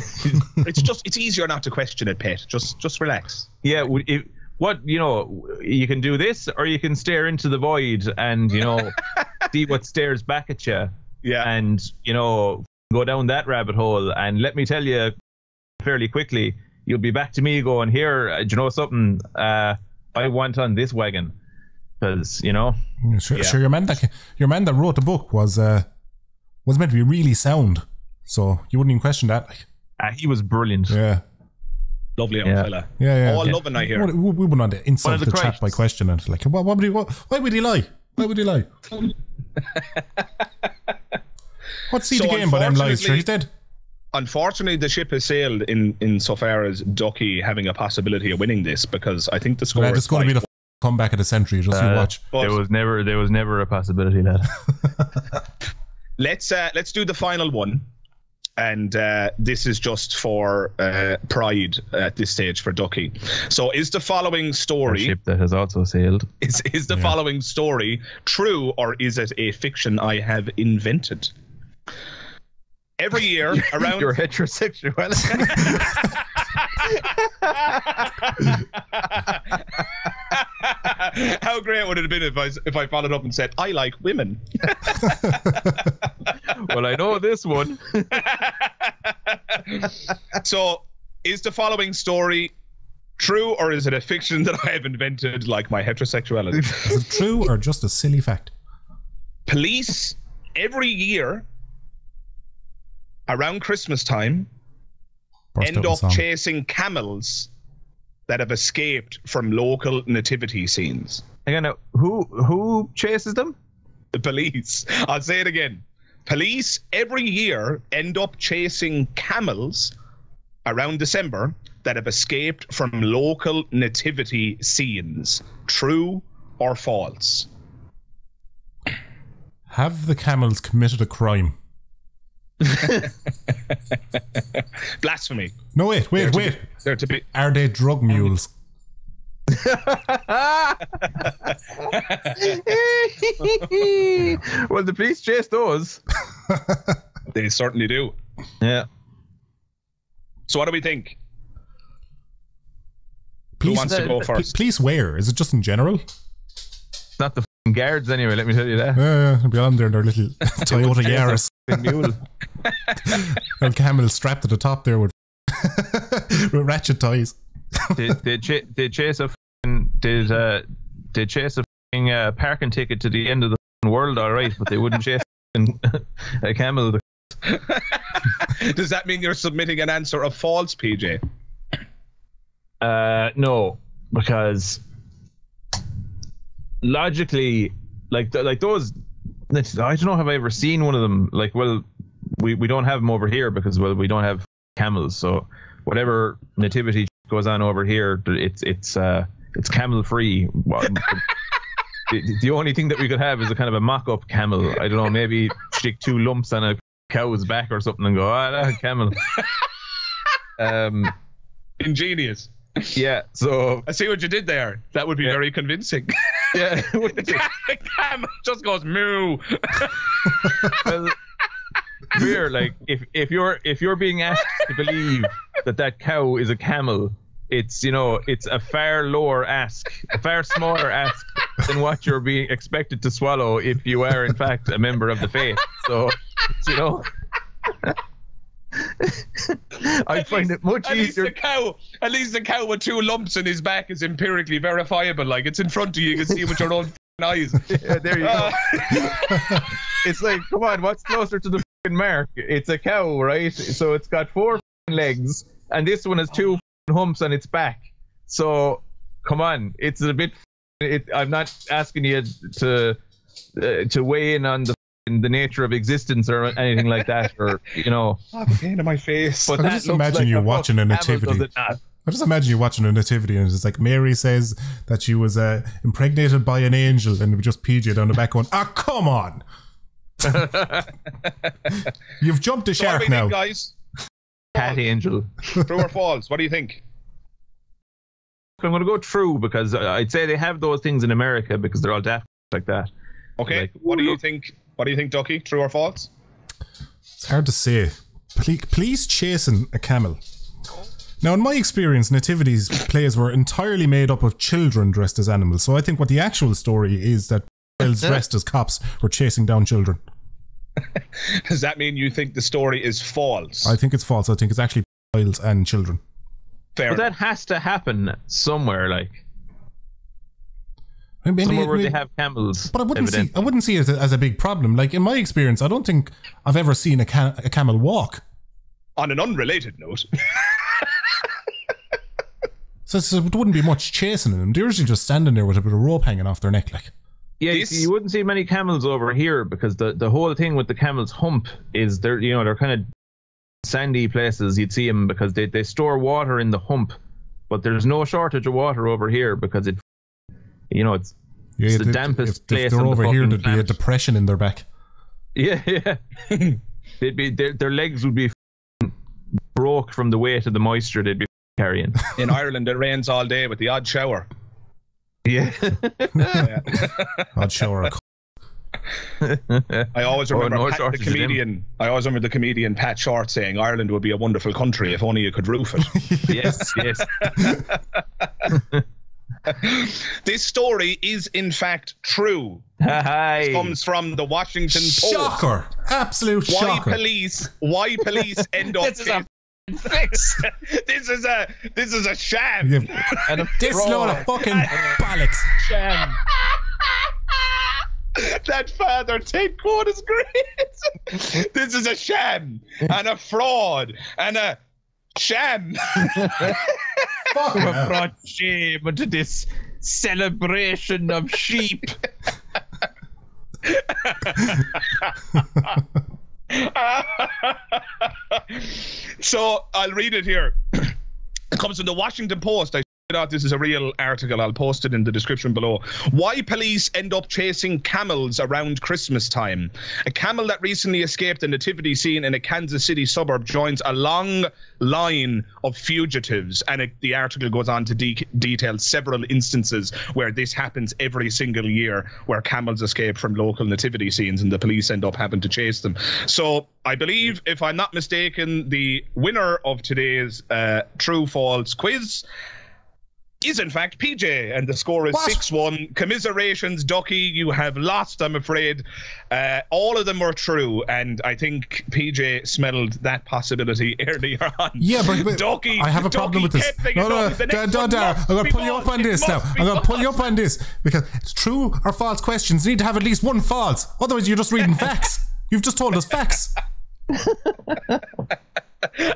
It's easier not to question it, Pet. Just relax. Yeah. You can do this, or you can stare into the void and see what stares back at you. Yeah. And go down that rabbit hole. And let me tell you, fairly quickly, you'll be back to me going, here, do you know something? I want on this wagon, because Sure, your man that wrote the book was meant to be really sound, so you wouldn't even question that. he was brilliant. Yeah, Lovely young fella. Yeah. All loving, I hear. We wouldn't want to insult the chat by questioning it. Like, why would he lie? Why would he lie? What's he the game by them lies? Sure, he's dead. Unfortunately, the ship has sailed in so far as Ducky having a possibility of winning this, because I think the score is going to be the comeback of the century. Just you watch. There was never a possibility, lad. Let's do the final one, and this is just for pride at this stage for Ducky. So, is the following story a ship that has also sailed? Is the following story true, or is it a fiction I have invented? Every year around You're heterosexual. How great would it have been if I followed up and said, I like women? Well, I know this one. So, is the following story true, or is it a fiction that I have invented, like my heterosexuality? Is it true or just a silly fact? Police every year around Christmas time end up chasing camels that have escaped from local nativity scenes. Hang on, who chases them? The police. I'll say it again. Police every year end up chasing camels around December that have escaped from local nativity scenes. True or false? Have the camels committed a crime? Blasphemy. No, wait. They're to be. Are they drug mules? Well, the police chase those. They certainly do. Yeah. So what do we think? Police, Who wants to go first? Police where? Is it just in general? Not the f***ing guards anyway, let me tell you that. They'll be on there in their little Toyota Yaris. Mule. Little camel strapped to the top there with ratchet ties. They chase a f***ing parking ticket to the end of the f***ing world, alright, but they wouldn't chase a camel. Does that mean you're submitting an answer of false, PJ? No, because logically, like those, I don't know, have I ever seen one of them? Like, well, we don't have them over here because, well, we don't have camels. So whatever nativity goes on over here, it's camel free. The only thing that we could have is a kind of a mock-up camel. I don't know, maybe stick 2 lumps on a cow's back or something and go, that's a camel. Ingenious. Yeah, so I see what you did there. That would be very convincing. Yeah, the camel just goes moo. Well, we're like, if you're being asked to believe that cow is a camel, it's a far lower ask, a far smaller ask than what you're being expected to swallow if you are in fact a member of the faith. So I find it much easier. At least the cow with 2 lumps in his back is empirically verifiable. Like, it's in front of you, you can see with your own eyes. Yeah, there you go. It's like, come on, what's closer to the f***ing mark? It's a cow, right? So it's got 4 legs, and this one has 2 humps on its back. So come on, it's a bit. I'm not asking you to weigh in on the nature of existence or anything like that, or Oh, the pain in my face. But I just imagine you watching a nativity. I just imagine you watching a nativity, and it's like Mary says that she was impregnated by an angel, and just PJ down the back going, come on. You've jumped a shark now, guys. Cat angel. True or false? What do you think? I'm going to go true, because I'd say they have those things in America because they're all daft like that. Okay, like, what do you think? What do you think, Ducky? True or false? It's hard to say. Police chasing a camel. Now, in my experience, nativities plays were entirely made up of children dressed as animals. So I think what the actual story is that children dressed as cops were chasing down children. Does that mean you think the story is false? I think it's false. I think it's actually childs and children. Fair. But that has to happen somewhere, like. Maybe, somewhere where they have camels. But I wouldn't see it as a big problem. Like, in my experience, I don't think I've ever seen a camel walk. On an unrelated note. so it wouldn't be much chasing them. They're usually just standing there with a bit of rope hanging off their neck, like. Yeah, you wouldn't see many camels over here because the whole thing with the camel's hump is they're kind of sandy places. You'd see them because they store water in the hump, but there's no shortage of water over here because it's the dampest place. If they're on over the here, there'd planet. be a depression in their back. Yeah. They'd be their legs would be broke from the weight of the moisture they'd be carrying. In Ireland, it rains all day with the odd shower. Yeah. Odd shower. I always remember the comedian. I always remember the comedian Pat Short saying, "Ireland would be a wonderful country if only you could roof it." Yes. This story is in fact true. Hi. It comes from the Washington Post. Shocker! Absolute shocker! Why police end up? This is a fix. This is a sham. And this load of fucking bollocks. Sham. That Father Tate quote is great. This is a sham and a fraud and a sham. Fuck, we have brought shame into this celebration of sheep. So I'll read it here. It comes from the Washington Post. I out. This is a real article. I'll post it in the description below. Why police end up chasing camels around Christmas time. A camel that recently escaped the nativity scene in a Kansas City suburb joins a long line of fugitives. And the article goes on to detail several instances where this happens every single year, where camels escape from local nativity scenes and the police end up having to chase them. So I believe, if I'm not mistaken, the winner of today's true-false quiz is in fact PJ, and the score is 6-1. Commiserations, Ducky, you have lost, I'm afraid. All of them were true, and I think PJ smelled that possibility earlier on. Yeah, but Ducky, I have a problem with this. No, Dara, I'm going to pull you up on this now. I'm going to pull you up on this, because it's true or false questions need to have at least one false. Otherwise, you're just reading facts. You've just told us facts.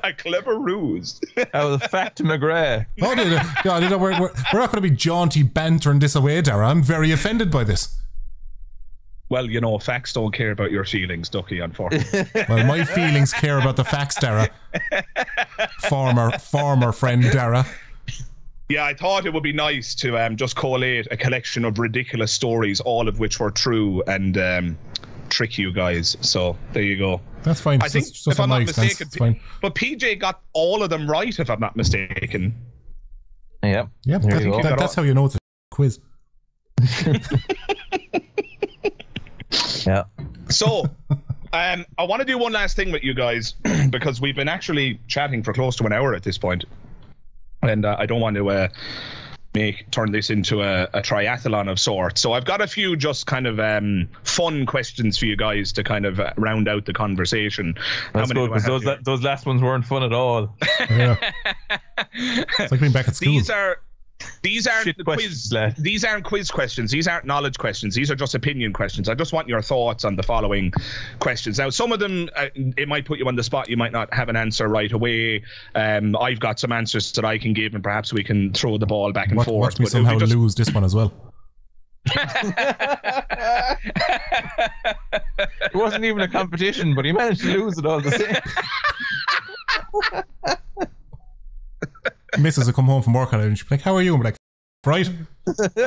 A clever ruse. Oh, the fact McGrath. We're not going to be jaunty bantering this away, Dara. I'm very offended by this. Well, you know, facts don't care about your feelings, Ducky, unfortunately. Well, my feelings care about the facts, Dara. Former friend, Dara. Yeah, I thought it would be nice to just collate a collection of ridiculous stories, all of which were true, and trick you guys. So there you go. That's fine. I think, just if I'm not expense. mistaken, but PJ got all of them right, if I'm not mistaken. Yeah. Yeah, that's how you know it's a quiz. Yeah. So, I want to do one last thing with you guys, because we've been actually chatting for close to an hour at this point, and I don't want to turn this into a triathlon of sorts. So I've got a few just kind of fun questions for you guys to kind of round out the conversation. That's good, because those last ones weren't fun at all. Yeah. It's like being back at school. These aren't quiz questions. These aren't knowledge questions. These are just opinion questions. I just want your thoughts on the following questions. Now, some of them, it might put you on the spot. You might not have an answer right away. I've got some answers that I can give, and perhaps we can throw the ball back and forth. Watch me somehow lose this one as well. It wasn't even a competition, but he managed to lose it all the same. Missus will come home from work on it and she'll be like, how are you? I'm like, right. It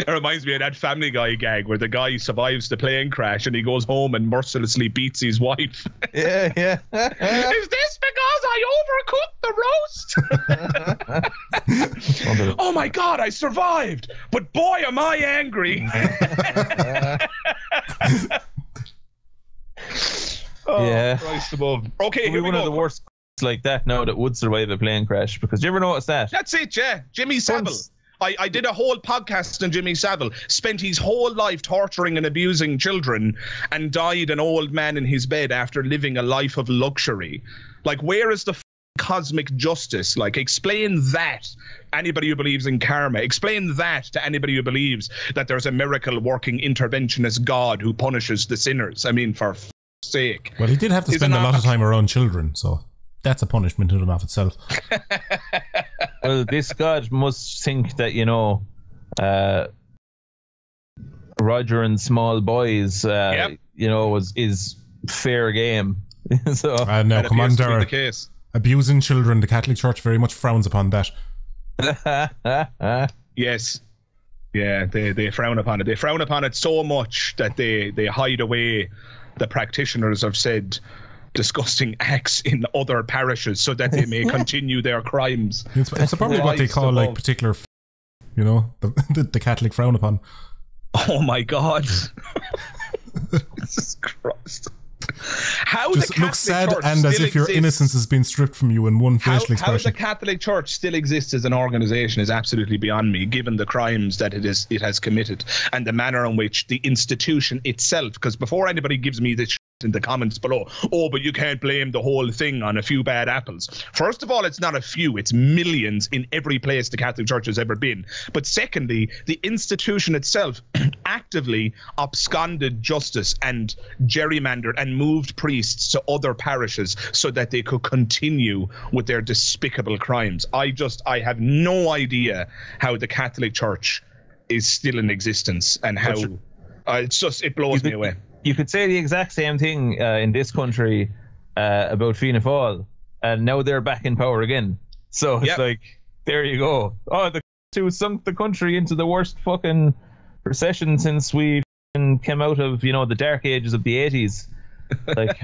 reminds me of that Family Guy gag where the guy survives the plane crash and he goes home and mercilessly beats his wife. Yeah. Is this because I overcooked the roast? Oh my God, I survived, but boy am I angry. Yeah. Christ above. Okay, here we go. One of the worst like that now that would survive a plane crash, because you ever notice that? That's it, yeah. Jimmy Savile. I did a whole podcast on Jimmy Savile. Spent his whole life torturing and abusing children, and died an old man in his bed after living a life of luxury. Like, where is the cosmic justice? Like, explain that. Anybody who believes in karma, explain that to anybody who believes that there's a miracle working interventionist God who punishes the sinners. I mean, for sake. Well, he did have to spend a lot of time around children, so that's a punishment in and of itself. Well, this God must think that, Roger and small boys, is fair game. So, no, come on, Dara. Abusing children, the Catholic Church very much frowns upon that. Yes. Yeah, they frown upon it. They frown upon it so much that they hide away the practitioners of said disgusting acts in other parishes so that they may continue their crimes. It's probably what they call like particular, the Catholic frown upon. Oh my God. Jesus Christ. How just the Catholic looks sad Church and as if your exists, innocence has been stripped from you in one facial expression. How the Catholic Church still exists as an organisation is absolutely beyond me, given the crimes that it has committed and the manner in which the institution itself, because before anybody gives me this in the comments below, but you can't blame the whole thing on a few bad apples. First of all, it's not a few, it's millions in every place the Catholic Church has ever been. But secondly, the institution itself actively absconded justice and gerrymandered and moved priests to other parishes so that they could continue with their despicable crimes. I have no idea how the Catholic Church is still in existence and how it blows me away. You could say the exact same thing in this country about Fianna Fáil, and now they're back in power again. So it's like There you go. Oh, the two sunk the country into the worst fucking recession since we came out of, the dark ages of the 80s. Like,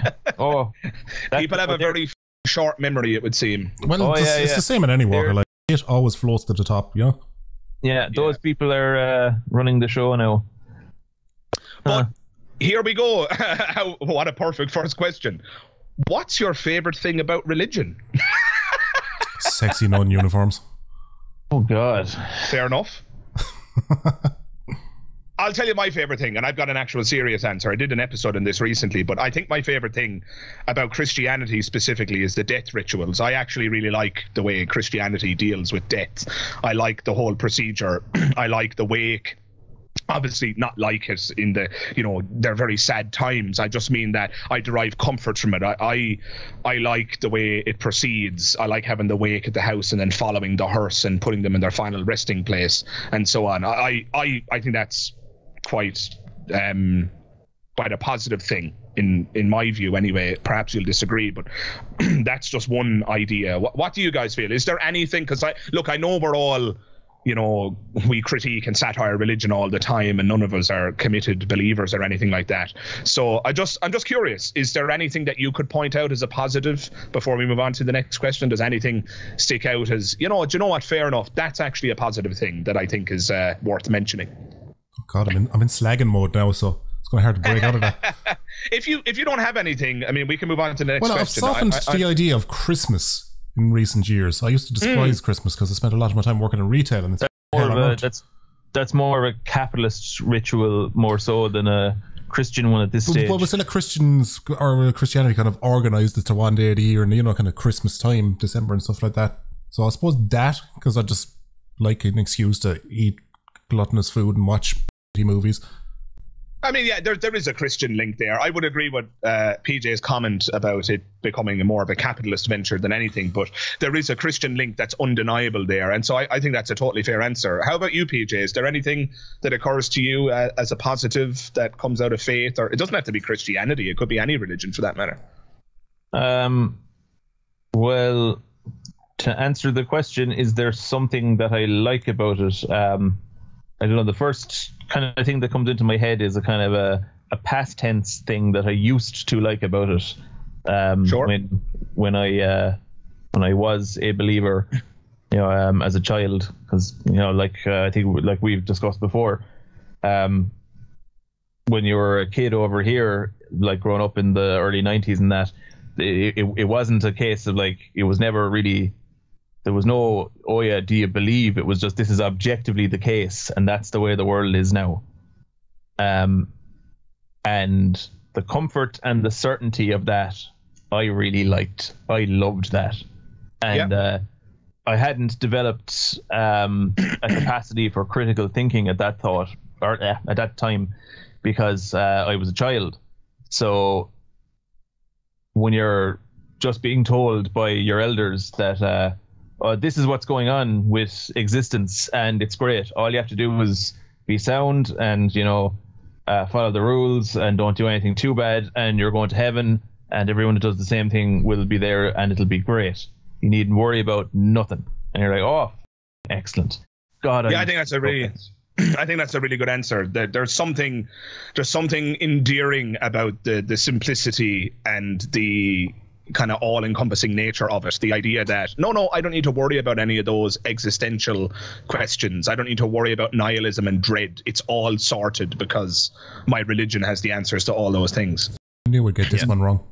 people have a very short memory, it would seem. Well, it's the same in any walker. Like, it always floats to the top, Yeah, those people are running the show now. But here we go. What a perfect first question. What's your favorite thing about religion? Sexy non-uniforms. Oh, God. Fair enough. I'll tell you my favorite thing, and I've got an actual serious answer. I did an episode on this recently, but I think my favorite thing about Christianity specifically is the death rituals. I actually really like the way Christianity deals with death. I like the whole procedure. I like the wake. Obviously not like it in the, they're very sad times. I just mean that I derive comfort from it. I like the way it proceeds. I like having the wake at the house and then following the hearse and putting them in their final resting place and so on. I think that's quite a positive thing in my view anyway. Perhaps you'll disagree, but that's just one idea. What do you guys feel? Is there anything, because I know we're all, we critique and satire religion all the time, and none of us are committed believers or anything like that. So I'm just curious, is there anything that you could point out as a positive before we move on to the next question? Does anything stick out as, do you know what, fair enough, that's actually a positive thing that I think is worth mentioning? Oh God, I'm in slagging mode now, so it's going to hard to break out of that. If you don't have anything, I mean, we can move on to the next question. Well, I've softened the idea of Christmas in recent years. I used to despise Christmas because I spent a lot of my time working in retail, and that's more of a capitalist ritual more so than a Christian one at this stage. Well, still, Christians or Christianity kind of organised it to one day of the year, and kind of Christmas time, December and stuff like that. So I suppose that, because I just like an excuse to eat gluttonous food and watch movies. I mean, yeah, there is a Christian link there. I would agree with PJ's comment about it becoming more of a capitalist venture than anything, but there is a Christian link that's undeniable there, and so I think that's a totally fair answer. How about you, PJ? Is there anything that occurs to you as a positive that comes out of faith? Or it doesn't have to be Christianity, it could be any religion for that matter. Well, to answer the question, is there something that I like about it? I don't know, the first kind of thing that comes into my head is a kind of a past tense thing that I used to like about it. Sure. When I was a believer, as a child, because I think like we've discussed before, when you were a kid over here, like growing up in the early 90s and that, it wasn't a case of like, it was never really. There was no, oh yeah, do you believe? It was just, this is objectively the case, and that's the way the world is now. And the comfort and the certainty of that, I really liked. I loved that. And I hadn't developed a capacity for critical thinking at that at that time, because I was a child. So when you're just being told by your elders that this is what's going on with existence and it's great, all you have to do is be sound and follow the rules and don't do anything too bad, and you're going to heaven, and everyone that does the same thing will be there and it'll be great. You needn't worry about nothing. And you're like, oh, excellent. God, I think that's a really good answer. There's something endearing about the simplicity and the kind of all-encompassing nature of it. The idea that no, I don't need to worry about any of those existential questions. I don't need to worry about nihilism and dread. It's all sorted because my religion has the answers to all those things. I knew we'd get this one wrong.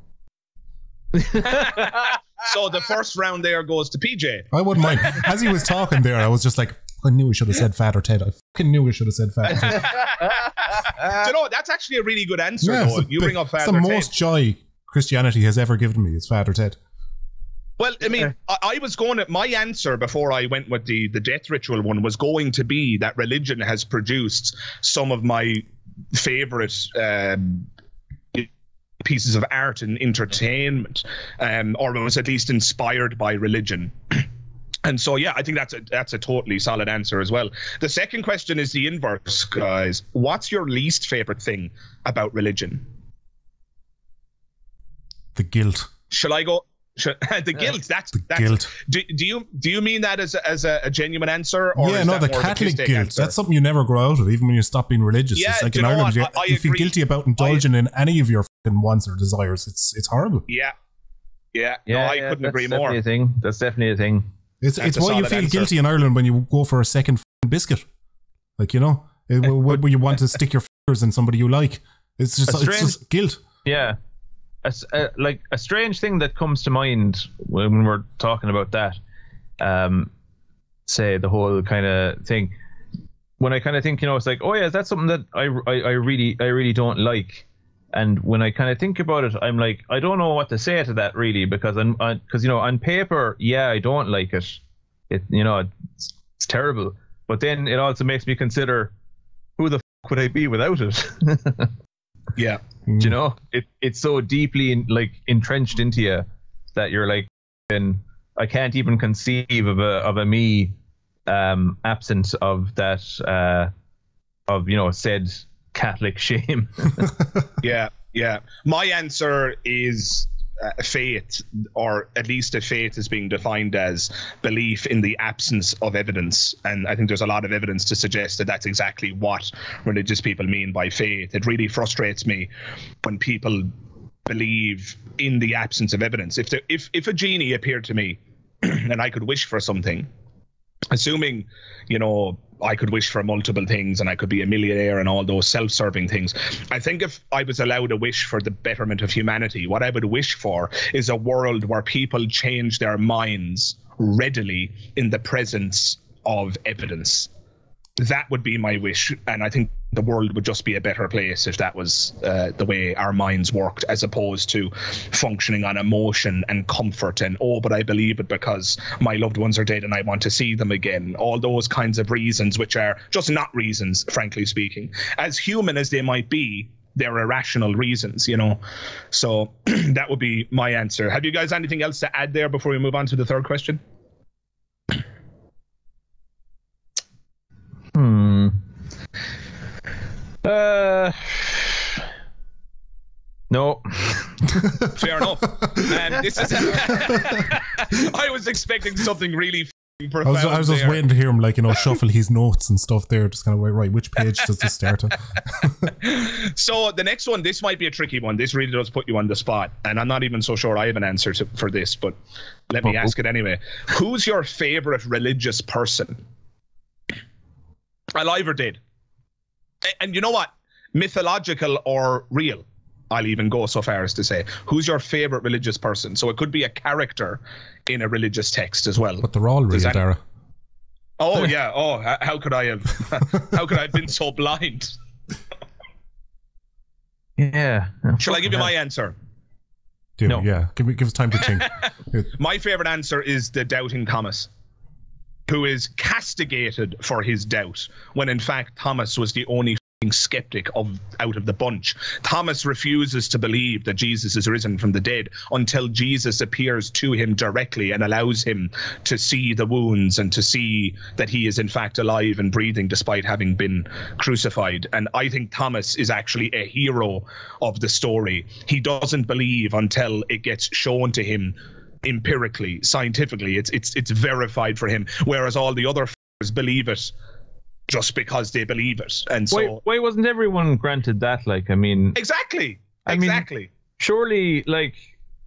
So the first round there goes to PJ. I wouldn't mind. As he was talking there, I was just like, I knew we should have said Fat or Ted. I fucking knew we should have said Fat or Ted. That's actually a really good answer, though. You bring up Fat or Ted. It's the most joy Christianity has ever given me is Fat or Ted. Well, I mean, I was going to, my answer before I went with the death ritual one was going to be that religion has produced some of my favorite pieces of art and entertainment, or was at least inspired by religion. And so, yeah, I think that's a totally solid answer as well. The second question is the inverse, guys. What's your least favorite thing about religion? The guilt. Shall I go The guilt. That's guilt. Do you mean that as a genuine answer? Or yeah, is no, that the more Catholic the guilt. answer? That's something you never grow out of, even when you stop being religious. Yeah, it's like do in you know Ireland, what? I you feel agree. guilty about indulging in any of your fucking wants or desires. It's horrible. Yeah. No, I couldn't agree more. That's definitely a thing. It's why you feel guilty in Ireland when you go for a second fucking biscuit. Like, you know, when you want to stick your fingers in somebody you like. It's just guilt. Yeah. Like a strange thing that comes to mind when we're talking about that, say the whole kind of thing. When I kind of think, you know, it's like, oh yeah, that's something that I really don't like. And when I kind of think about it, I'm like, I don't know what to say to that really, because because you know, on paper, yeah, I don't like it. You know, it's terrible. But then it also makes me consider, who the fuck would I be without it? Yeah. Do you know, it's so deeply entrenched into you that you're like, and I can't even conceive of a me absent of that of, you know, said Catholic shame. Yeah. My answer is faith, or at least if faith is being defined as belief in the absence of evidence. And I think there's a lot of evidence to suggest that that's exactly what religious people mean by faith. It really frustrates me when people believe in the absence of evidence. If a genie appeared to me and I could wish for something, assuming, you know, I could wish for multiple things and I could be a millionaire and all those self-serving things, I think if I was allowed a wish for the betterment of humanity, what I would wish for is a world where people change their minds readily in the presence of evidence. That would be my wish, and I think the world would just be a better place if that was the way our minds worked, as opposed to functioning on emotion and comfort and, oh, but I believe it because my loved ones are dead and I want to see them again. All those kinds of reasons, which are just not reasons, frankly speaking. As human as they might be, they're irrational reasons, you know. So that would be my answer. Have you guys anything else to add there before we move on to the third question? No. Fair enough. This is I was expecting something really profound. I was just waiting to hear him, like, you know, shuffle his notes and stuff there, just kind of wait, right, which page does this start on? So the next one, this might be a tricky one. This really does put you on the spot, and I'm not even so sure I have an answer for this, but let me ask it anyway. Who's your favorite religious person, alive or dead? And you know what? Mythological or real? I'll even go so far as to say, who's your favorite religious person? So it could be a character in a religious text as well. But they're all real, Dara. Oh yeah. Oh, how could I have? How could I have been so blind? Yeah. Shall I give you my answer? No. Yeah. Give us time to think. My favorite answer is the doubting Thomas, who is castigated for his doubt, when in fact Thomas was the only skeptic out of the bunch. Thomas refuses to believe that Jesus is risen from the dead until Jesus appears to him directly and allows him to see the wounds and to see that he is in fact alive and breathing despite having been crucified. And I think Thomas is actually a hero of the story. He doesn't believe until it gets shown to him empirically, scientifically. It's verified for him, whereas all the other believe it just because they believe it. And so why wasn't everyone granted that? Like, I mean, exactly. Surely, like,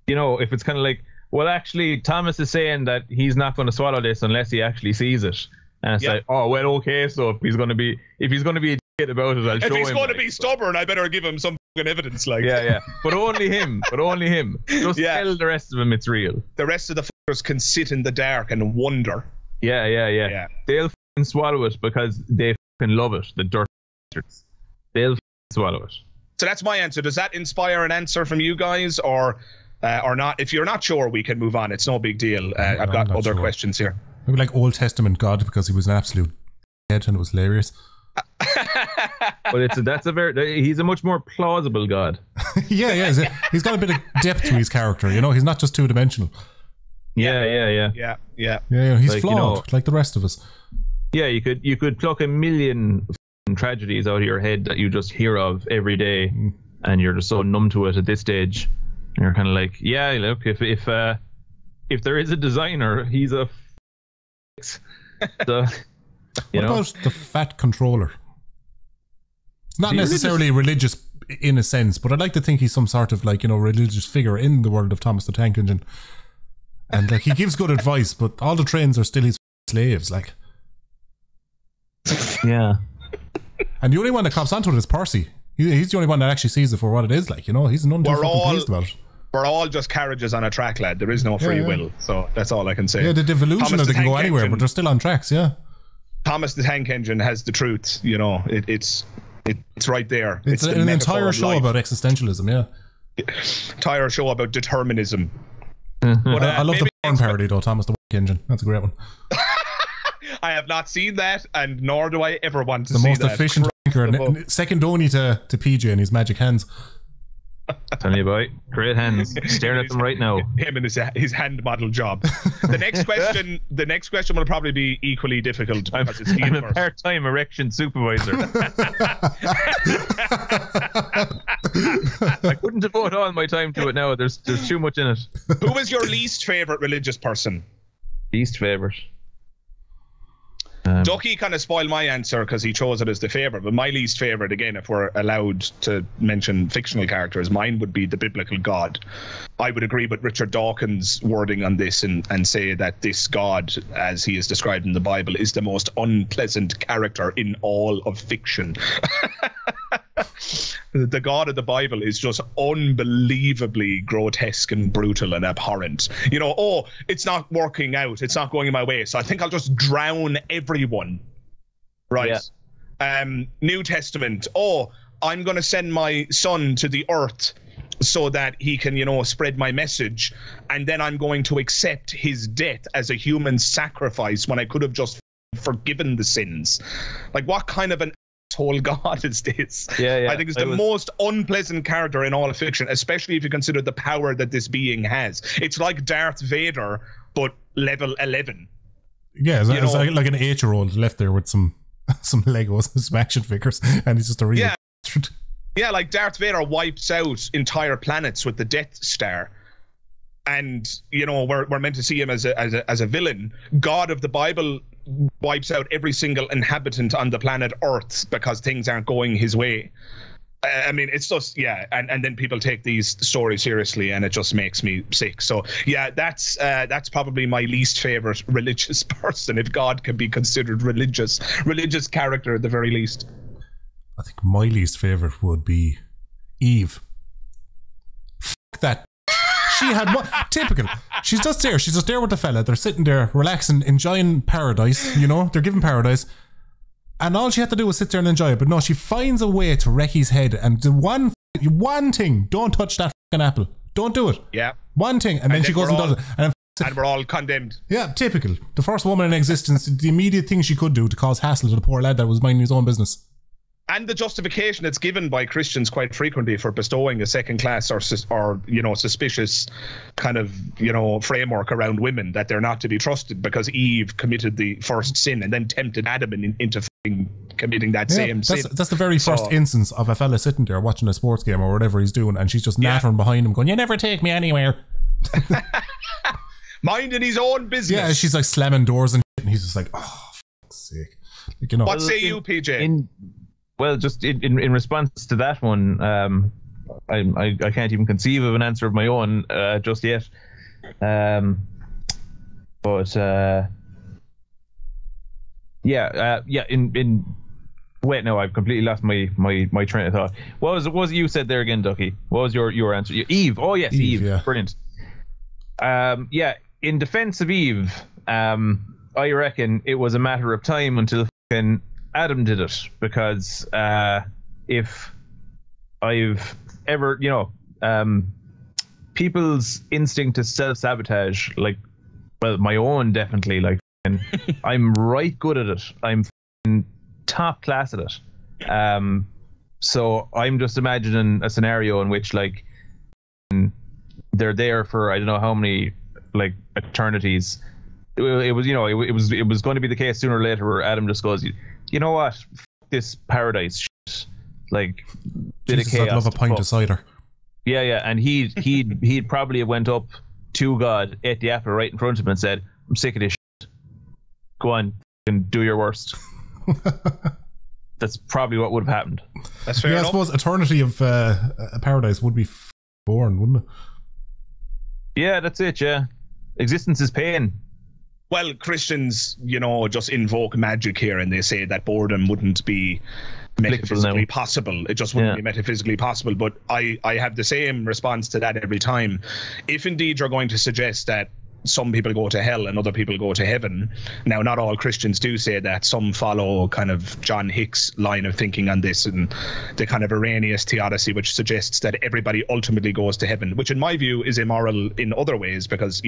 you know, if it's kind of like, well, actually Thomas is saying that he's not going to swallow this unless he actually sees it, and it's like, oh well, okay, so if he's going to be a dickhead about it, I'll show him. If he's going to be stubborn, I better give him some evidence, like. Yeah but only him just tell the rest of them it's real. The rest of the fuckers can sit in the dark and wonder. Yeah. They'll swallow it because they fucking love it. The dirt bastards. They'll swallow it. So that's my answer. Does that inspire an answer from you guys, or not? If you're not sure, we can move on. It's no big deal. I've got other questions here. Maybe like Old Testament God, because he was an absolute head and it was hilarious. But he's a much more plausible God. yeah. He's got a bit of depth to his character. You know, he's not just two-dimensional. Yeah. He's like, flawed, you know, like the rest of us. Yeah, you could pluck a million tragedies out of your head that you just hear of every day, and you're just so numb to it at this stage. And you're kind of like, yeah, look, if if there is a designer, he's a so, what about the fat controller? Not necessarily religious in a sense, but I'd like to think he's some sort of religious figure in the world of Thomas the Tank Engine. And he gives good advice, but all the trains are still his slaves, Yeah. And the only one that cops onto it is Percy. He's the only one that actually sees it for what it is he's none too fucking pleased about it. We're all just carriages on a track, lad. There is no free will, so that's all I can say. Yeah, the devolution they can go anywhere, but they're still on tracks, yeah. Thomas the Tank Engine has the truth, it's right there. It's an entire show about existentialism, yeah. Entire show about determinism. But, I love the porn parody though, Thomas the Engine. That's a great one. I have not seen that, and nor do I ever want to see that. The most efficient drinker, second only to PJ and his magic hands. Tell you about great hands. Staring at them right now. Him and his hand model job. The next question will probably be equally difficult. I'm a part-time erection supervisor. I couldn't devote all my time to it now. There's too much in it. Who is your least favorite religious person? Least favorite. Ducky kind of spoiled my answer because he chose it as the favorite, but my least favorite, again, if we're allowed to mention fictional characters, mine would be the biblical God. I would agree with Richard Dawkins' wording on this and say that this God, as he is described in the Bible, is the most unpleasant character in all of fiction. The God of the Bible is just unbelievably grotesque and brutal and abhorrent. It's not working out. It's not going my way. So I think I'll just drown everyone. Right. Yeah. New Testament. I'm going to send my son to the earth so that he can, spread my message. And then I'm going to accept his death as a human sacrifice when I could have just forgiven the sins. Like, what kind of an whole God is this? Yeah. I think it's the most unpleasant character in all of fiction, especially if you consider the power that this being has. It's like Darth Vader, but level 11. Yeah, it's like an 8-year-old left there with some Legos, some action figures, and he's just a real yeah, like Darth Vader wipes out entire planets with the Death Star. And we're meant to see him as a villain. God of the Bible wipes out every single inhabitant on the planet Earth because things aren't going his way. I mean, it's just and then people take these stories seriously, and it just makes me sick. So that's probably my least favorite religious person, if God can be considered religious character at the very least. I think my least favorite would be Eve. Fuck that. She had one typical. She's just there with the fella. They're sitting there relaxing, enjoying paradise. They're given paradise, and all she had to do was sit there and enjoy it. But no, she finds a way to wreck his head. And the one thing, don't touch that fucking apple. Don't do it. Yeah. One thing, and then she goes and does it, and we're all condemned. Yeah, typical. The first woman in existence. The immediate thing she could do to cause hassle to the poor lad that was minding his own business. And the justification it's given by Christians quite frequently for bestowing a second class or suspicious kind of framework around women, that they're not to be trusted because Eve committed the first sin and then tempted Adam into committing that same sin. That's the very first instance of a fella sitting there watching a sports game or whatever he's doing, and she's just nattering behind him going, "You never take me anywhere." Minding his own business. Yeah, she's like slamming doors and shit, and he's just like, "Oh, for fuck's sake." What say you, PJ? Well, just in response to that one, I can't even conceive of an answer of my own just yet. Wait, no, I've completely lost my train of thought. What was it you said there again, Ducky? What was your answer? Eve. Oh yes, Eve. Yeah. Brilliant. In defense of Eve, I reckon it was a matter of time until fucking Adam did it, because if I've ever, people's instinct to self-sabotage, like, well, my own definitely, like, and I'm right good at it. I'm top class at it. So I'm just imagining a scenario in which, like, they're there for I don't know how many, like, eternities. It was going to be the case sooner or later where Adam just goes, you know what? F this paradise shit. Like, bit of chaos. I'd love a pint of cider. Yeah, and he'd probably have went up to God, ate the apple right in front of him and said, I'm sick of this shit. Go on and do your worst. That's probably what would have happened. That's fair enough. I suppose eternity of paradise would be boring, wouldn't it? Yeah, that's it, yeah. Existence is pain. Well, Christians, just invoke magic here, and they say that boredom wouldn't be metaphysically possible. It just wouldn't be metaphysically possible. But I have the same response to that every time. If indeed you're going to suggest that some people go to hell and other people go to heaven. Now, not all Christians do say that. Some follow kind of John Hick's line of thinking on this and the kind of Arrhenius theodicy, which suggests that everybody ultimately goes to heaven, which in my view is immoral in other ways because,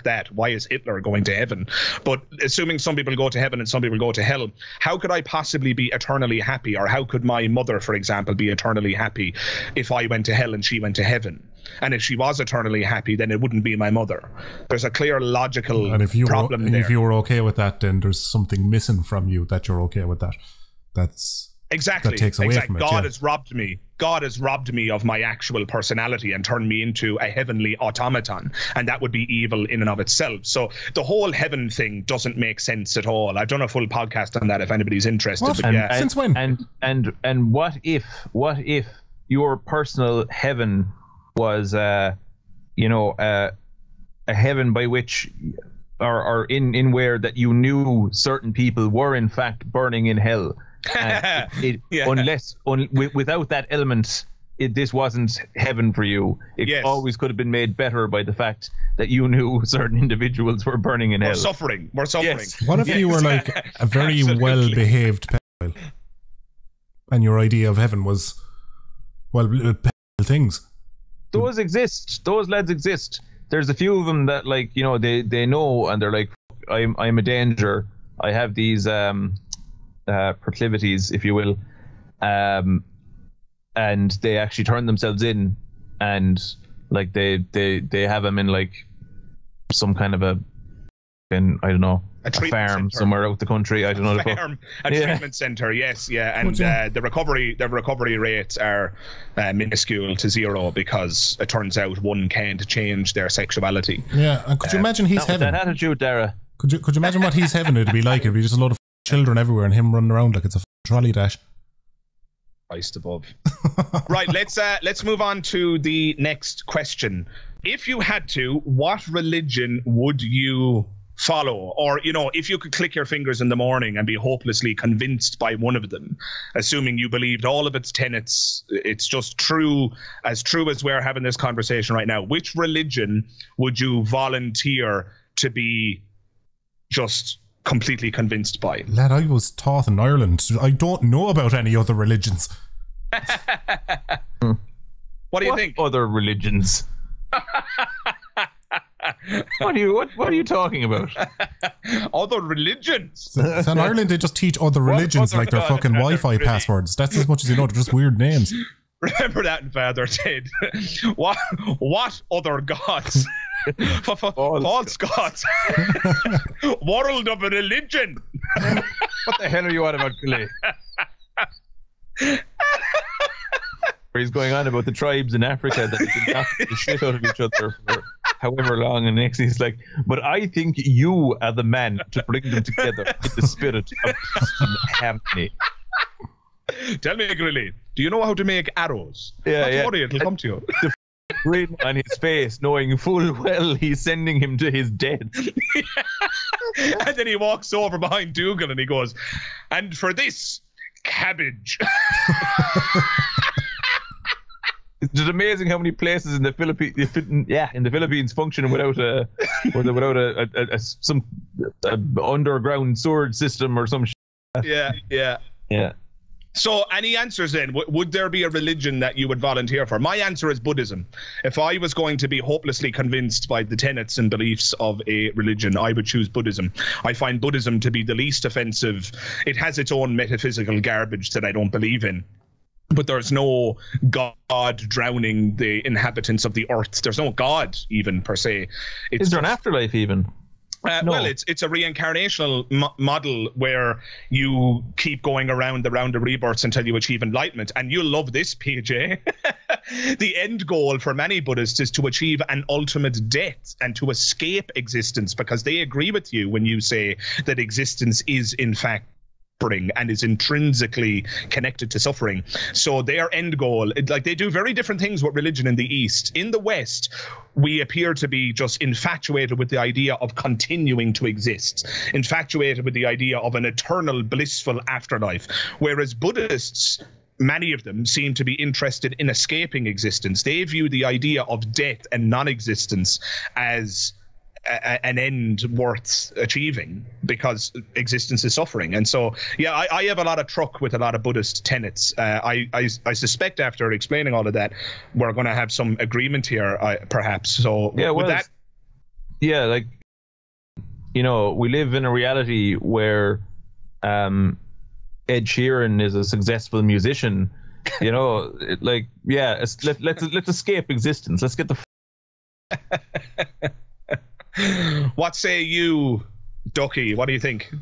that. Why is Hitler going to heaven? But assuming some people go to heaven and some people go to hell, how could I possibly be eternally happy? Or how could my mother, for example, be eternally happy if I went to hell and she went to heaven? And if she was eternally happy, then it wouldn't be my mother. There's a clear logical problem there. And if you were okay with that, then there's something missing from you that you're okay with that. Exactly. That takes away from it. God has robbed me. God has robbed me of my actual personality and turned me into a heavenly automaton. And that would be evil in and of itself. So the whole heaven thing doesn't make sense at all. I've done a full podcast on that if anybody's interested. What? But since when? And what if your personal heaven was a heaven by which or in where that you knew certain people were in fact burning in hell? Without that element, this wasn't heaven for you. It always could have been made better by the fact that you knew certain individuals were burning in hell. We're suffering. Yes. What if you were like a very well-behaved pedophile, and your idea of heaven was pedophile things? Those exist. Those lads exist. There's a few of them that they know and they're like, I'm a danger. I have these proclivities, if you will, and they actually turn themselves in, and like they have them in like some kind of a farm somewhere out the country. I don't know. Treatment center, yes, yeah, and the recovery rates are minuscule to zero because it turns out one can't change their sexuality. Yeah, and could you imagine he's heaven? That attitude, Dara. Could you imagine what he's heaven it'd be like? It'd be just a load of children everywhere and him running around like it's a trolley dash. Christ above. Right, let's move on to the next question. If you had to, what religion would you follow? Or, if you could click your fingers in the morning and be hopelessly convinced by one of them, assuming you believed all of its tenets, it's just true as we're having this conversation right now, which religion would you volunteer to be just completely convinced by? Lad, I was taught in Ireland. I don't know about any other religions. What do you think? Other religions? What are you talking about? Other religions? So in Ireland, they just teach other religions like their fucking Wi-Fi passwords. That's as much as you know. They're just weird names. Remember that in Father Ted. What other gods? False gods. World of a religion. What the hell are you on about, Billy? Where he's going on about the tribes in Africa that knock the shit out of each other for however long, and next he's like, but I think you are the man to bring them together in the spirit of harmony. Tell me, Grilly, do you know how to make arrows? Not to worry, it'll come to you. The grin on his face, knowing full well he's sending him to his death. And then he walks over behind Dougal and he goes, and for this, cabbage. It's amazing how many places in the Philippines function without some underground sword system or some shit. Yeah. So, any answers then? Would there be a religion that you would volunteer for? My answer is Buddhism. If I was going to be hopelessly convinced by the tenets and beliefs of a religion, I would choose Buddhism. I find Buddhism to be the least offensive. It has its own metaphysical garbage that I don't believe in. But there's no God drowning the inhabitants of the earth. There's no God even per se. Is there an afterlife even? No. Well, it's a reincarnational model where you keep going around the round of rebirths until you achieve enlightenment. And you'll love this, PJ. The end goal for many Buddhists is to achieve an ultimate death and to escape existence, because they agree with you when you say that existence is, in fact, suffering and is intrinsically connected to suffering. So their end goal, like, they do very different things with religion in the East. In the West, we appear to be just infatuated with the idea of continuing to exist, infatuated with the idea of an eternal blissful afterlife, whereas Buddhists, many of them, seem to be interested in escaping existence. They view the idea of death and non-existence as an end worth achieving, because existence is suffering. And so, yeah, I have a lot of truck with a lot of Buddhist tenets. I suspect after explaining all of that, we're going to have some agreement here, perhaps. So yeah, with well, that, yeah, like, you know, we live in a reality where Ed Sheeran is a successful musician. You know, let's escape existence. Let's get the. What say you, Ducky? What do you think?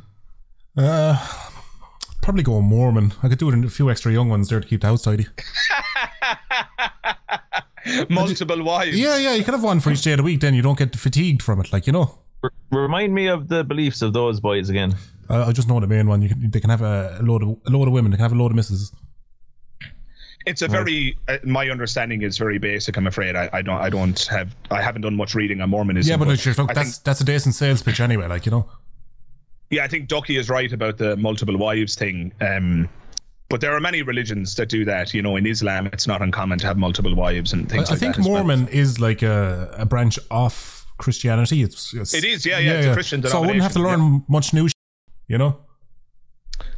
Probably go Mormon. I could do it in a few extra young ones there to keep the house tidy. Multiple wives. Yeah, you can have one for each day of the week, then you don't get fatigued from it, like, you know. Remind me of the beliefs of those boys again. I just know the main one. They can have a load of women. They can have a load of misses. It's a very my understanding is very basic. I'm afraid I haven't done much reading on Mormonism. Yeah, but look, that's a decent sales pitch anyway. Like, you know. Yeah, I think Ducky is right about the multiple wives thing. But there are many religions that do that. You know, in Islam, it's not uncommon to have multiple wives and things like that. I think Mormon is like a branch off Christianity. It is, it's a Christian denomination. So I wouldn't have to learn much new, you know.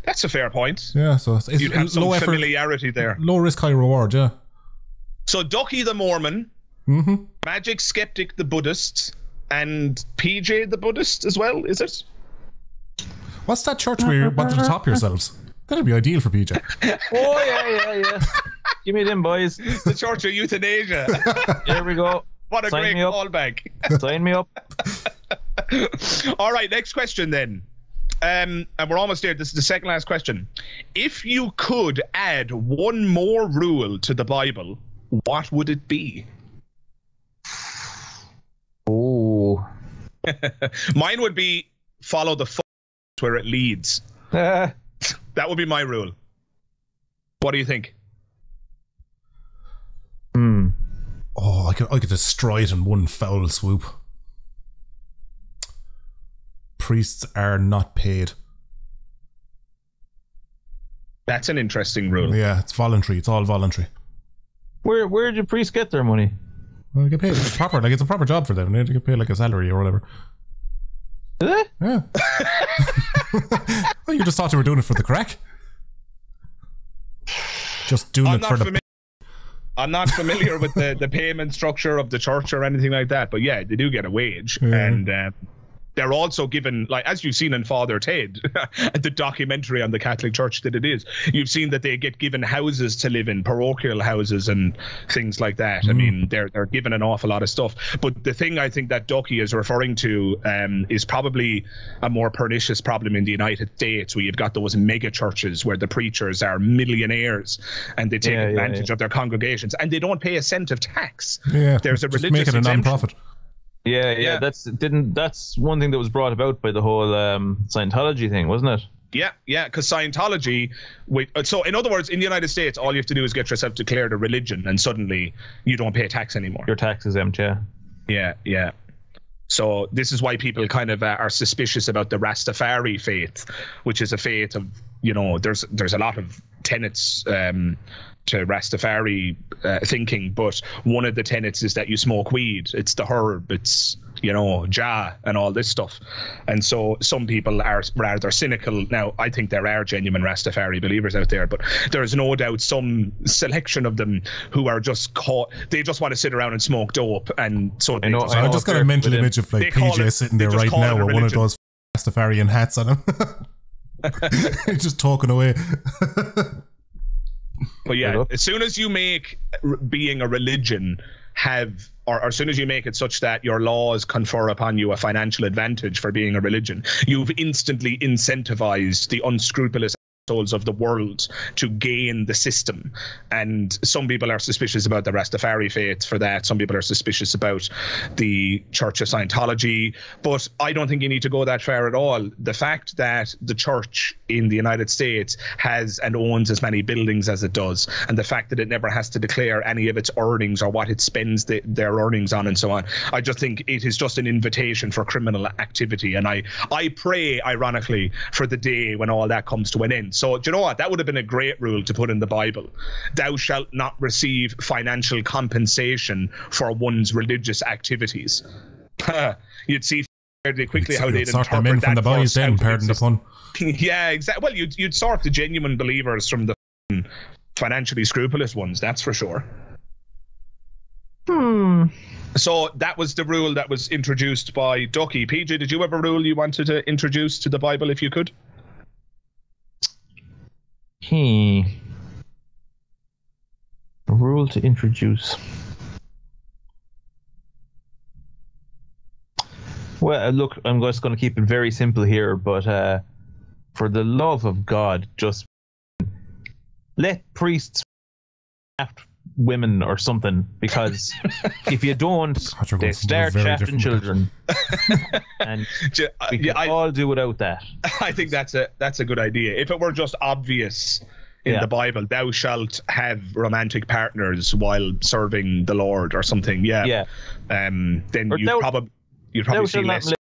That's a fair point. Yeah, so you'd have some familiarity there. Low risk, high reward, yeah. So Ducky the Mormon, Magic Skeptic the Buddhist, and PJ the Buddhist as well, is it? What's that church where you want to top yourselves? That'd be ideal for PJ. Oh, yeah. Give me them, boys. The Church of Euthanasia. Here we go. What a great callback. Sign me up. All right, next question then. And we're almost there. This is the second last question. If you could add one more rule to the Bible, what would it be? Oh. Mine would be follow the where it leads. That would be my rule. What do you think? Oh, I could destroy it in one foul swoop. Priests are not paid. That's an interesting rule. Yeah, it's voluntary. It's all voluntary. Where do priests get their money? Well, they get paid proper. Like, it's a proper job for them. They get paid like a salary or whatever. Do they? Yeah. Well, you just thought you were doing it for the crack. Just doing it for the. I'm not familiar with the payment structure of the church or anything like that, but yeah, they do get a wage, and they're also given, like, as you've seen in Father Ted, the documentary on the Catholic Church that it is, you've seen that they get given houses to live in, parochial houses and things like that. I mean, they're given an awful lot of stuff. But the thing I think that Ducky is referring to is probably a more pernicious problem in the United States, where you've got those mega churches where the preachers are millionaires and they take advantage of their congregations and they don't pay a cent of tax. Yeah, there's a religious make it a exemption. non-profit. Yeah. That's one thing that was brought about by the whole Scientology thing, wasn't it? Yeah, because Scientology. So, in other words, in the United States, all you have to do is get yourself declared a religion, and suddenly you don't pay tax anymore. Your tax exempt, yeah. Yeah. So this is why people kind of are suspicious about the Rastafari faith, which is a faith of, you know, there's a lot of tenets to Rastafari thinking, but one of the tenets is that you smoke weed. It's the herb, it's, you know, Jah and all this stuff. And so some people are rather cynical. Now, I think there are genuine Rastafari believers out there, but there's no doubt some selection of them who are just caught. They just want to sit around and smoke dope. And so I just got a mental image of like PJ sitting there right now with one of those Rastafarian hats on him. Just talking away. But yeah, as soon as you make being a religion have, or as soon as you make it such that your laws confer upon you a financial advantage for being a religion, you've instantly incentivized the unscrupulous assholes of the world to gain the system. And some people are suspicious about the Rastafari faith for that. Some people are suspicious about the Church of Scientology. But I don't think you need to go that far at all. The fact that the church in the United States has and owns as many buildings as it does, and the fact that it never has to declare any of its earnings or what it spends their earnings on and so on, I just think it is just an invitation for criminal activity. And I pray, ironically, for the day when all that comes to an end. So, do you know what? That would have been a great rule to put in the Bible. Thou shalt not receive financial compensation for one's religious activities. You'd see fairly quickly how they'd sort them in from the boys then, pardon the pun. Yeah, exactly. Well, you'd sort the genuine believers from the financially scrupulous ones, that's for sure. So that was the rule that was introduced by Ducky. PJ, did you have a rule you wanted to introduce to the Bible if you could? A rule to introduce. Well, look, I'm just going to keep it very simple here, but for the love of God, just let priests draft women or something, because if you don't, they start shafting children. And we can all do without that. I think that's a good idea. If it were just obvious in the Bible, thou shalt have romantic partners while serving the Lord or something, then you'd probably see less.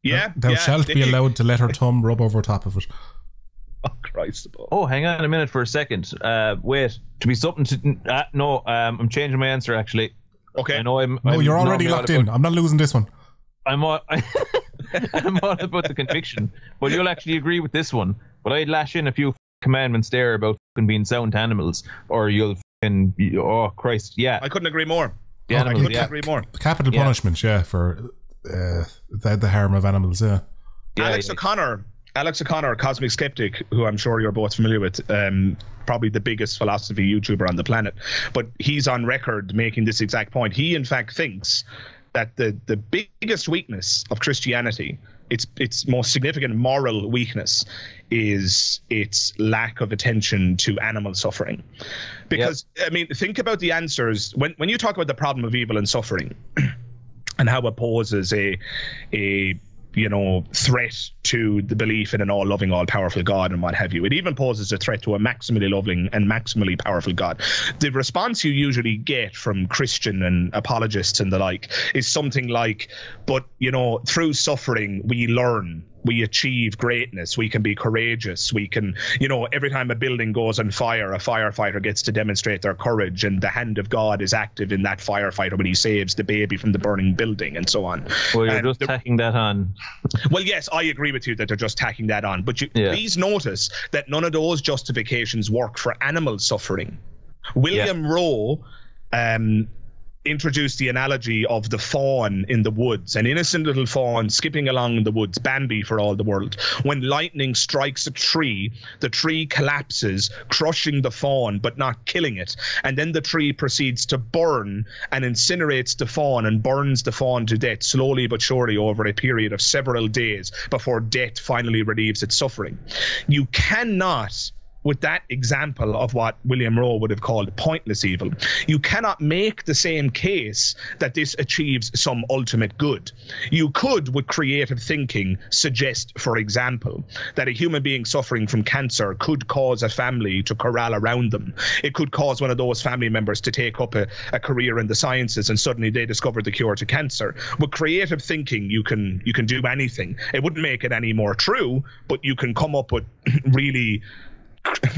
Thou shalt be allowed to let her thumb rub over top of it. Oh, Christ. Oh, hang on a minute for a second. Wait, to be something to... no, I'm changing my answer, actually. Okay. I know you're already locked in. I'm not losing this one. I'm all about the conviction, but you'll actually agree with this one. But I'd lash in a few commandments there about being sound to animals, or you'll oh, Christ, yeah. I couldn't agree more. Yeah, I couldn't agree more. Capital punishment, for the harm of animals, Alex O'Connor, Cosmic Skeptic, who I'm sure you're both familiar with, probably the biggest philosophy YouTuber on the planet, but he's on record making this exact point. He, in fact, thinks that the biggest weakness of Christianity, its most significant moral weakness, is its lack of attention to animal suffering. Because, I mean, think about the answers. When you talk about the problem of evil and suffering and how it poses a threat to the belief in an all-loving, all-powerful God and what have you. It even poses a threat to a maximally loving and maximally powerful God. The response you usually get from Christian and apologists and the like is something like, but, through suffering, we learn, we achieve greatness, we can be courageous, we can, every time a building goes on fire, a firefighter gets to demonstrate their courage, and the hand of God is active in that firefighter when he saves the baby from the burning building, and so on. Well, you're just tacking that on. Well, yes, I agree with you that they're just tacking that on, but please notice that none of those justifications work for animal suffering. William Rowe introduced the analogy of the fawn in the woods, an innocent little fawn skipping along in the woods, Bambi for all the world. When lightning strikes a tree, the tree collapses, crushing the fawn but not killing it, and then the tree proceeds to burn and incinerates the fawn and burns the fawn to death slowly but surely over a period of several days before death finally relieves its suffering. You cannot, with that example of what William Rowe would have called pointless evil, you cannot make the same case that this achieves some ultimate good. You could, with creative thinking, suggest, for example, that a human being suffering from cancer could cause a family to corral around them. It could cause one of those family members to take up a career in the sciences, and suddenly they discover the cure to cancer. With creative thinking, you can do anything. It wouldn't make it any more true, but you can come up with really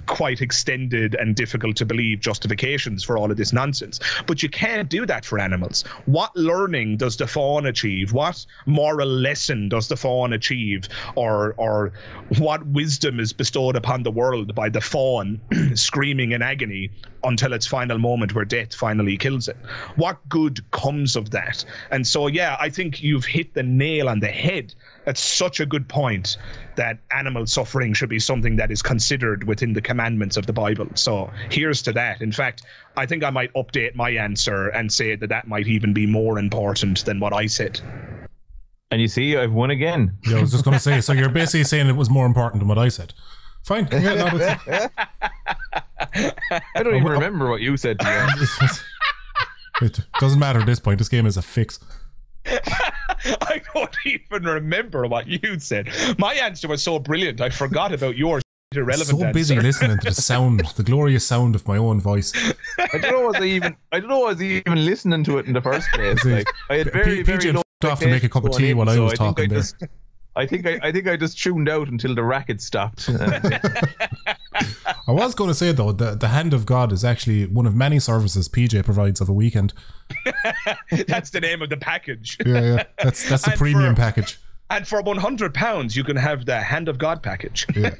quite extended and difficult to believe justifications for all of this nonsense. But you can't do that for animals. What learning does the fawn achieve? What moral lesson does the fawn achieve? Or what wisdom is bestowed upon the world by the fawn screaming in agony until its final moment where death finally kills it? What good comes of that? And so, I think you've hit the nail on the head. That's such a good point, that animal suffering should be something that is considered with within the commandments of the Bible. So here's to that. In fact, I think I might update my answer and say that might even be more important than what I said. And you see, I've won again. Yeah, I was just going to say, so you're basically saying it was more important than what I said. Fine. Yeah, no, I don't even remember what you said to you. It doesn't matter at this point. This game is a fix. I don't even remember what you said. My answer was so brilliant, I forgot about yours. Irrelevant so busy answer. listening to the sound, the glorious sound of my own voice. I don't know was I even listening to it in the first place. Like, I had very low off to make a cup of tea while I was talking there. I think I just tuned out until the racket stopped. I was going to say though, the hand of God is actually one of many services PJ provides of a weekend. That's the name of the package. Yeah. That's the premium package. And for £100, you can have the hand of God package. Yeah.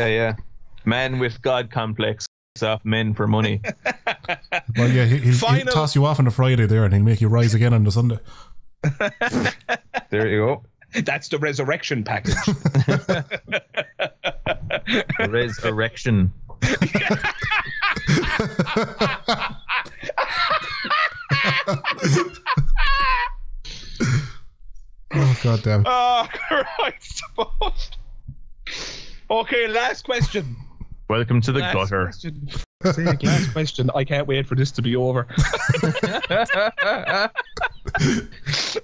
Yeah. Man with God complex off men for money. Well, yeah, he'll toss you off on a Friday there, and he'll make you rise again on the Sunday. There you go. That's the resurrection package. Resurrection. Oh, God damn. Oh, Christ. Okay, last question. Welcome to the gutter. Last question. I can't wait for this to be over.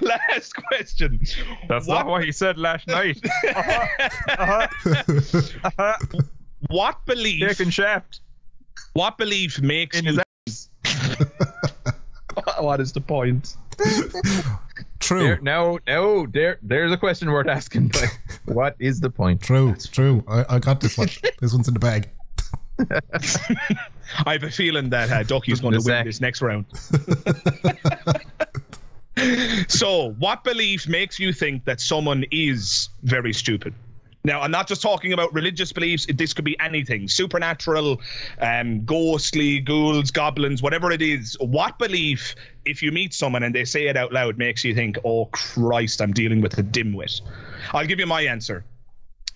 Last question. That's not what he said last night. What belief? Chicken shaft. What belief makes you? What is the point? True. There's a question worth asking. What is the point? True. I got this one. This one's in the bag. I have a feeling that Ducky's going to win this next round. So, what belief makes you think that someone is very stupid? Now, I'm not just talking about religious beliefs. This could be anything. Supernatural, ghostly, ghouls, goblins, whatever it is. What belief, if you meet someone and they say it out loud, makes you think, oh, Christ, I'm dealing with a dimwit? I'll give you my answer.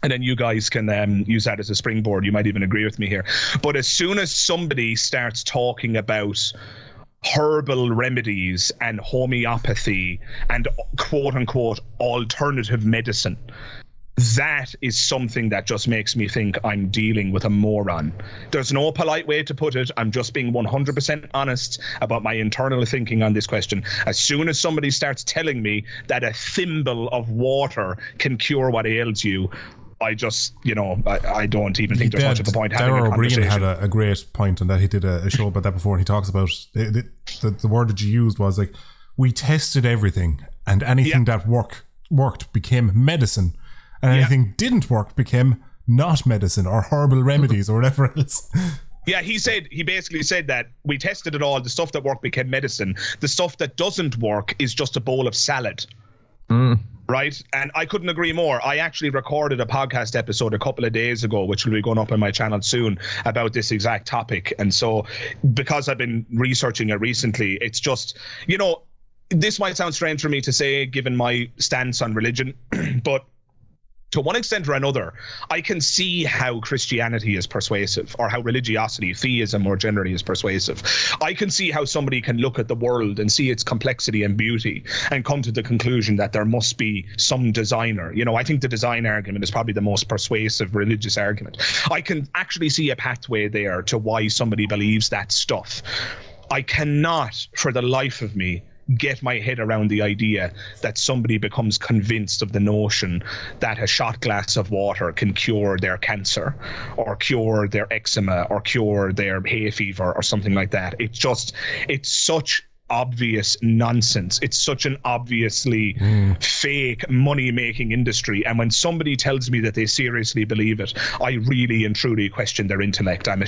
And then you guys can use that as a springboard. You might even agree with me here. But as soon as somebody starts talking about herbal remedies and homeopathy and quote-unquote alternative medicine, that is something that just makes me think I'm dealing with a moron. There's no polite way to put it. I'm just being 100% honest about my internal thinking on this question. As soon as somebody starts telling me that a thimble of water can cure what ails you, I just, I don't even think there's much of a point having a conversation. Darragh O'Brien had a great point on that. He did a show about that before, and he talks about the word that you used was like, we tested everything, and anything that worked became medicine, and anything didn't work became not medicine or herbal remedies or whatever else. Yeah, he basically said that we tested it all. The stuff that worked became medicine. The stuff that doesn't work is just a bowl of salad. Right? And I couldn't agree more. I actually recorded a podcast episode a couple of days ago, which will be going up on my channel soon, about this exact topic. And so because I've been researching it recently, it's just, this might sound strange for me to say given my stance on religion, but to one extent or another, I can see how Christianity is persuasive, or how religiosity, theism more generally, is persuasive. I can see how somebody can look at the world and see its complexity and beauty and come to the conclusion that there must be some designer. I think the design argument is probably the most persuasive religious argument. I can actually see a pathway there to why somebody believes that stuff. I cannot, for the life of me, get my head around the idea that somebody becomes convinced of the notion that a shot glass of water can cure their cancer or cure their eczema or cure their hay fever or something like that. It's such obvious nonsense. It's such an obviously fake money-making industry, and when somebody tells me that they seriously believe it, I really and truly question their intellect. I'm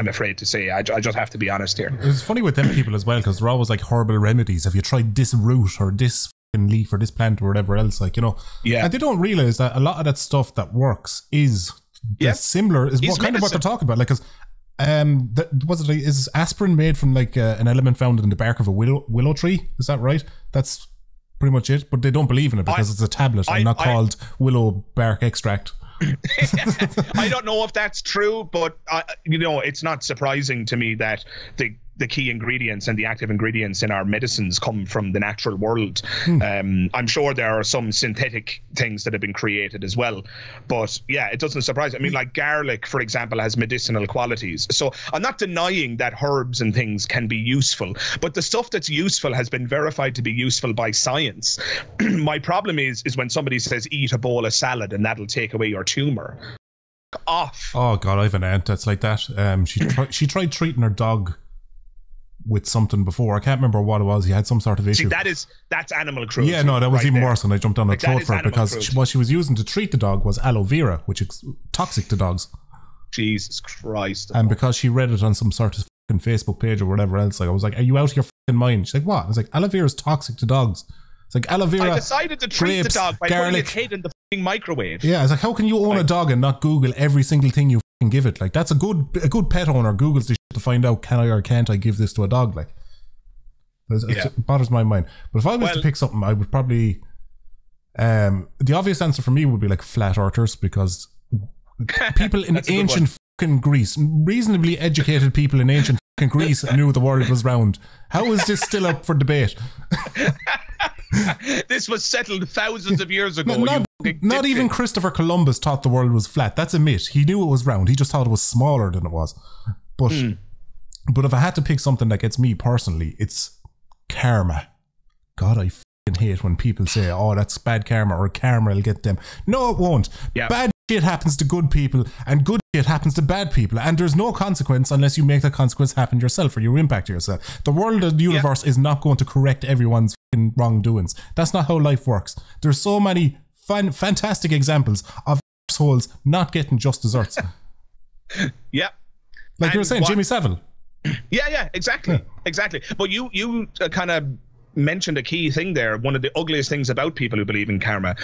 afraid to say. I just have to be honest here. It's funny with them people as well, because they're always like herbal remedies. Have you tried this root or this leaf or this plant or whatever else? And they don't realize that a lot of that stuff that works is similar, is what kind of what they're talking about. Because is aspirin made from an element found in the bark of a willow tree? Is that right? That's pretty much it. But they don't believe in it because it's a tablet and not called willow bark extract. I don't know if that's true, but it's not surprising to me that the key ingredients and the active ingredients in our medicines come from the natural world. I'm sure there are some synthetic things that have been created as well, but yeah, it doesn't surprise me. I mean, like garlic, for example, has medicinal qualities. So I'm not denying that herbs and things can be useful, but the stuff that's useful has been verified to be useful by science. My problem is when somebody says eat a bowl of salad and that'll take away your tumor. Off. Oh God, I have an aunt that's like that. She tried treating her dog with something before. I can't remember what it was. He had some sort of issue. See, that's animal cruelty. Yeah, no, that was even worse when I jumped on her throat for it, because cruelty. what she was using to treat the dog was aloe vera, which is toxic to dogs. Jesus Christ. And because she read it on some sort of fucking Facebook page or whatever else, like, I was like, are you out of your fucking mind? She's like, what? I was like, aloe vera is toxic to dogs. It's like aloe vera. I decided to treat the dog by putting its head in the fucking microwave. Yeah, it's like, how can you own a dog and not Google every single thing you fucking give it? Like, that's a good pet owner Googles this shit to find out, can I or can't I give this to a dog? Like, it bothers my mind. But if I was to pick something, I would probably the obvious answer for me would be like flat earthers, because people in ancient fucking Greece, reasonably educated people in ancient fucking Greece, knew the world was round. How is this still up for debate? This was settled thousands of years ago. Not even Christopher Columbus thought the world was flat. That's a myth. He knew it was round. He just thought it was smaller than it was. But if I had to pick something that gets me personally, it's karma. God, I fucking hate when people say, oh, that's bad karma, or karma will get them. No, it won't. Yeah. Bad shit happens to good people, and good shit happens to bad people, and there's no consequence unless you make that consequence happen yourself, or you impact yourself. The world and the universe is not going to correct everyone's fucking wrongdoings. That's not how life works. There's so many fantastic examples of assholes not getting just desserts. Yeah. Like you were saying, Jimmy Savile. Yeah, exactly. But you kind of mentioned a key thing there. One of the ugliest things about people who believe in karma,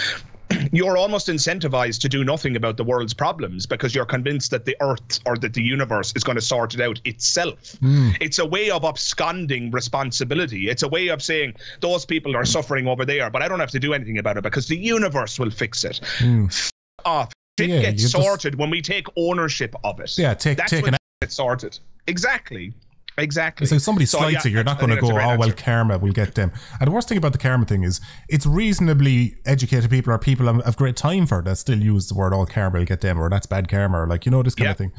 you're almost incentivized to do nothing about the world's problems because you're convinced that the earth or that the universe is going to sort it out itself. It's a way of absconding responsibility. It's a way of saying those people are suffering over there, but I don't have to do anything about it because the universe will fix it. F off. Shit gets sorted when we take ownership of it. Yeah, that's when it gets sorted. Exactly. It's like somebody slights it, you're not going to go, oh, well, karma will get them. And the worst thing about the karma thing is it's reasonably educated people or people of great time for that still use the word, oh, karma will get them, or that's bad karma, or like, this kind of thing.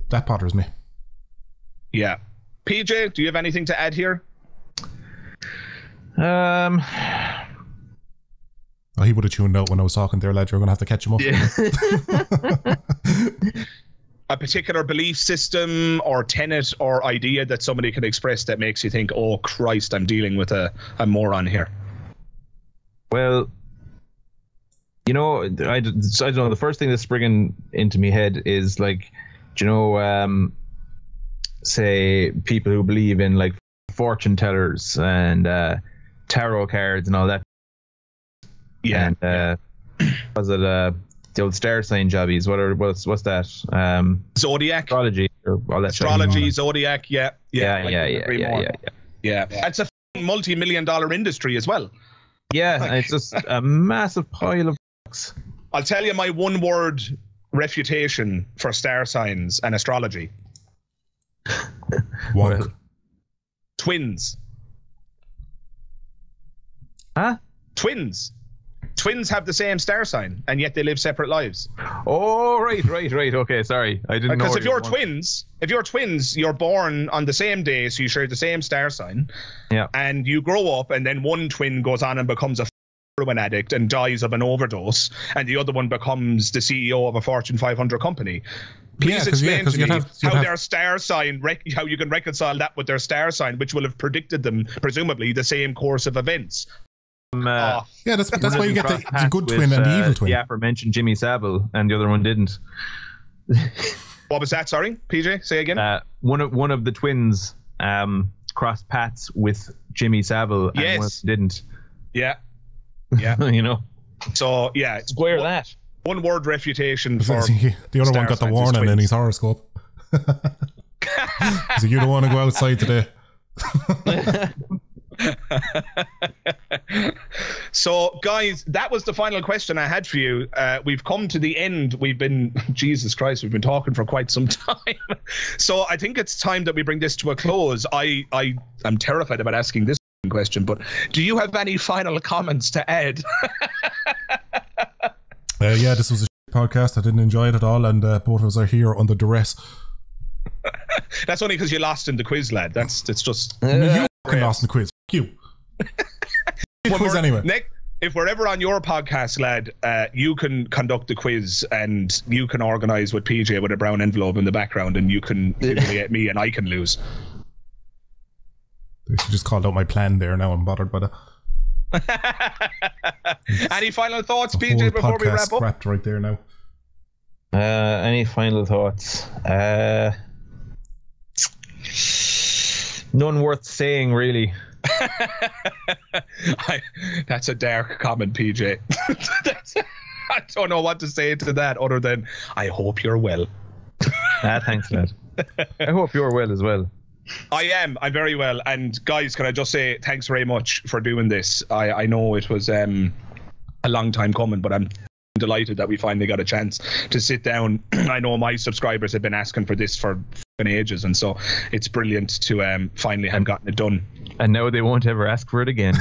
That bothers me. Yeah. PJ, do you have anything to add here? Oh, he would have tuned out when I was talking there, lad. You're going to have to catch him up. Yeah. A particular belief system or tenet or idea that somebody can express that makes you think, oh Christ, I'm dealing with a moron here. Well, I don't know, the first thing that's springing into my head is like, say people who believe in like fortune tellers and tarot cards and all that. Yeah. And was it the old star sign jobbies? What's that? Zodiac, astrology, or all that. Astrology, Zodiac, yeah. That's a multi-million-dollar industry as well. Yeah, it's just a massive pile of fucks. I'll tell you my one-word refutation for star signs and astrology. Wonk. Twins. Huh? Twins have the same star sign, and yet they live separate lives. Oh, right. Okay, sorry, I didn't know. Because if you're twins, you're born on the same day, so you share the same star sign. Yeah. And you grow up, and then one twin goes on and becomes a heroin addict and dies of an overdose, and the other one becomes the CEO of a Fortune 500 company. Please explain to me how their star sign, how you can reconcile that with their star sign, which will have predicted them, presumably, the same course of events. That's why you get the good twin and the evil twin. The aforementioned Jimmy Savile, and the other one didn't. What was that? Sorry, PJ, say again. One of the twins crossed paths with Jimmy Savile, and one didn't. Yeah. So square that. One word refutation for the other one got the warning in his horoscope. So you don't want to go outside today. So, guys, that was the final question I had for you. We've come to the end. Jesus Christ, we've been talking for quite some time. So I think it's time that we bring this to a close. I'm terrified about asking this question, but do you have any final comments to add? Yeah, this was a podcast. I didn't enjoy it at all, and both of us are here under duress. That's only because you lost in the quiz, lad. It's just you fucking lost in the quiz. Fuck you. Quiz anyway. Nick, if we're ever on your podcast, lad, you can conduct the quiz and you can organise with PJ with a brown envelope in the background, and you can humiliate me and I can lose. She just called out my plan there. Now I'm bothered by that. Any final thoughts, PJ, before we wrap up? Wrapped right there now. Any final thoughts? None worth saying, really. That's a dark comment, PJ. I don't know what to say to that other than I hope you're well. Thanks, lad. I hope you're well as well. I am. I'm very well. And guys, can I just say thanks very much for doing this. I know it was a long time coming, but I'm delighted that we finally got a chance to sit down. I know my subscribers have been asking for this for ages, and so it's brilliant to finally have gotten it done. And now they won't ever ask for it again.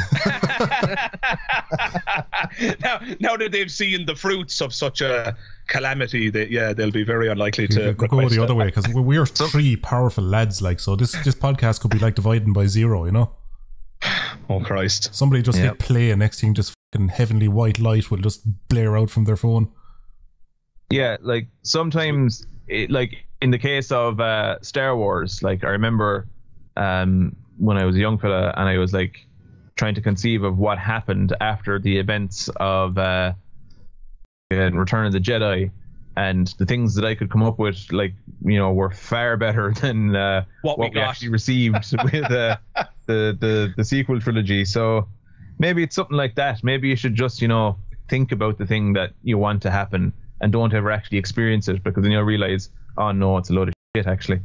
now that they've seen the fruits of such a calamity, that they'll be very unlikely to go the other way, because we're three powerful lads. Like, so this podcast could be like dividing by zero, you know. Oh Christ! Somebody just hit play, and next thing, just fucking heavenly white light will just blare out from their phone. Yeah, like sometimes, like in the case of Star Wars, like I remember when I was a young fella and I was like trying to conceive of what happened after the events of Return of the Jedi, and the things that I could come up with, like, you know, were far better than what we actually received with the sequel trilogy. So maybe it's something like that. Maybe you should just, you know, think about the thing that you want to happen and don't ever actually experience it, because then you'll realize, oh no, it's a load of shit actually.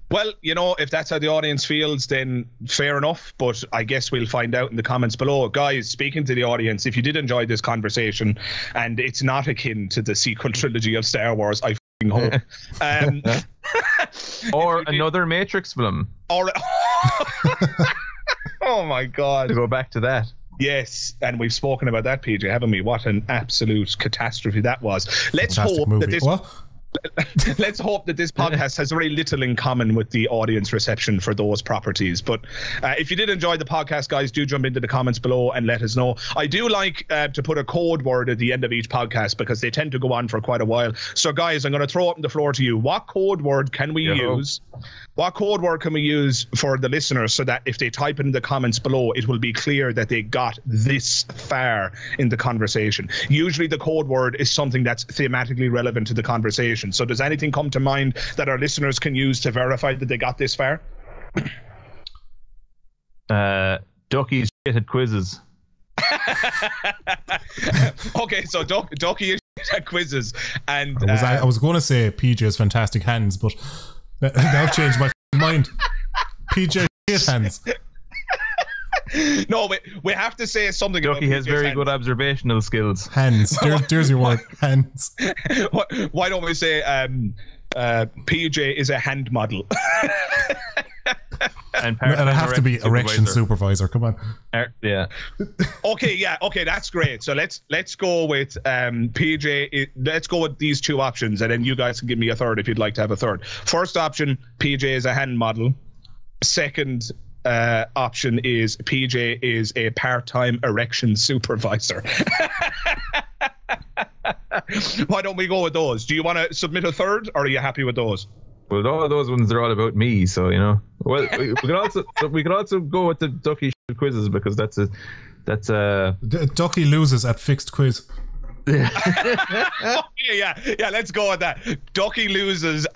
Well, you know, if that's how the audience feels, then fair enough. But I guess we'll find out in the comments below. Guys, speaking to the audience, if you did enjoy this conversation and it's not akin to the sequel trilogy of Star Wars, I f***ing hope. Or another Matrix film. Or oh my God. To go back to that. Yes, and we've spoken about that, PJ, haven't we? What an absolute catastrophe that was. Let's hope movie. that this... What? Let's hope that this podcast has very little in common with the audience reception for those properties. But if you did enjoy the podcast, guys, do jump into the comments below and let us know. I do like to put a code word at the end of each podcast, because they tend to go on for quite a while. So, guys, I'm going to throw up the floor to you. What code word can we use? What code word can we use for the listeners, so that if they type it in the comments below, it will be clear that they got this far in the conversation? Usually the code word is something that's thematically relevant to the conversation. So does anything come to mind that our listeners can use to verify that they got this far? Ducky's shit at quizzes. Okay, so Ducky is shit at quizzes. And I was going to say PJ's fantastic hands, but now I've changed my mind. PJ shit hands. No, we have to say something. Ducky has very good observational skills. Hands. There's your word. Hands. Why don't we say PJ is a hand model? And I have to be erection supervisor. Come on. Yeah. Okay, that's great. So let's go with PJ. Let's go with these two options, and then you guys can give me a third if you'd like to have a third. First option, PJ is a hand model. Second option is PJ is a part-time erection supervisor. Why don't we go with those? Do you want to submit a third, or are you happy with those? Well, all those ones are all about me, so, you know. Well, we can also go with the Ducky quizzes, because that's a Ducky loses at fixed quiz. yeah, let's go with that. Ducky loses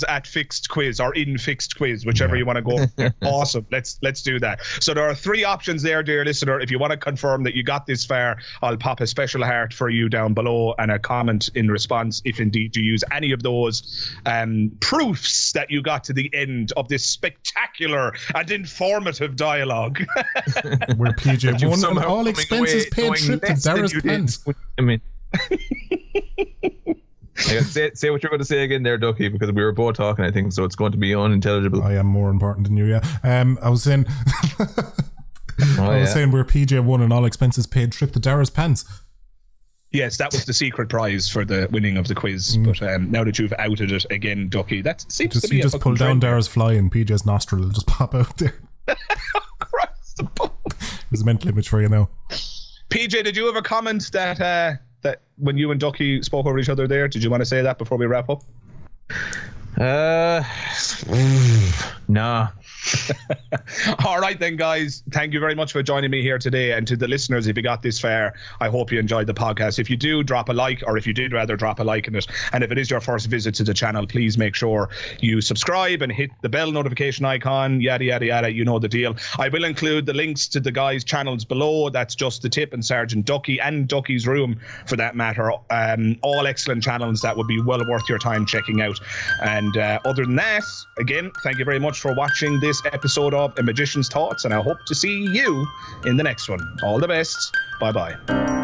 at fixed quiz or in fixed quiz, whichever you want to go. Awesome. Let's do that. So there are 3 options there, dear listener. If you want to confirm that you got this far, I'll pop a special heart for you down below and a comment in response if indeed you use any of those proofs that you got to the end of this spectacular and informative dialogue. Where PJ won an all expenses paid trip to Dara's pants. I mean, say what you're going to say again there, Ducky, because we were both talking, I think, so it's going to be unintelligible. I am more important than you, yeah. I was saying, saying where PJ won an all expenses paid trip to Dara's pants. Yes, that was the secret prize for the winning of the quiz. But now that you've outed it again, Ducky, that seems to be you just pull down Dara's fly and PJ's nostril will just pop out there. Christ. It's mentally mature, you know. PJ, did you have a comment that when you and Ducky spoke over each other there? Did you want to say that before we wrap up? Nah. All right then, guys, thank you very much for joining me here today, and to the listeners, if you got this far, I hope you enjoyed the podcast. If you do, drop a like, or if you did rather, drop a like in it, and if it is your first visit to the channel, please make sure you subscribe and hit the bell notification icon, yada yada yada, you know the deal. I will include the links to the guys' channels below. That's Just the Tip and Sgt Ducky, and Ducky's Room for that matter. All excellent channels that would be well worth your time checking out. And other than that, again, thank you very much for watching this episode of A Magician's Thoughts, and I hope to see you in the next one. All the best. Bye bye.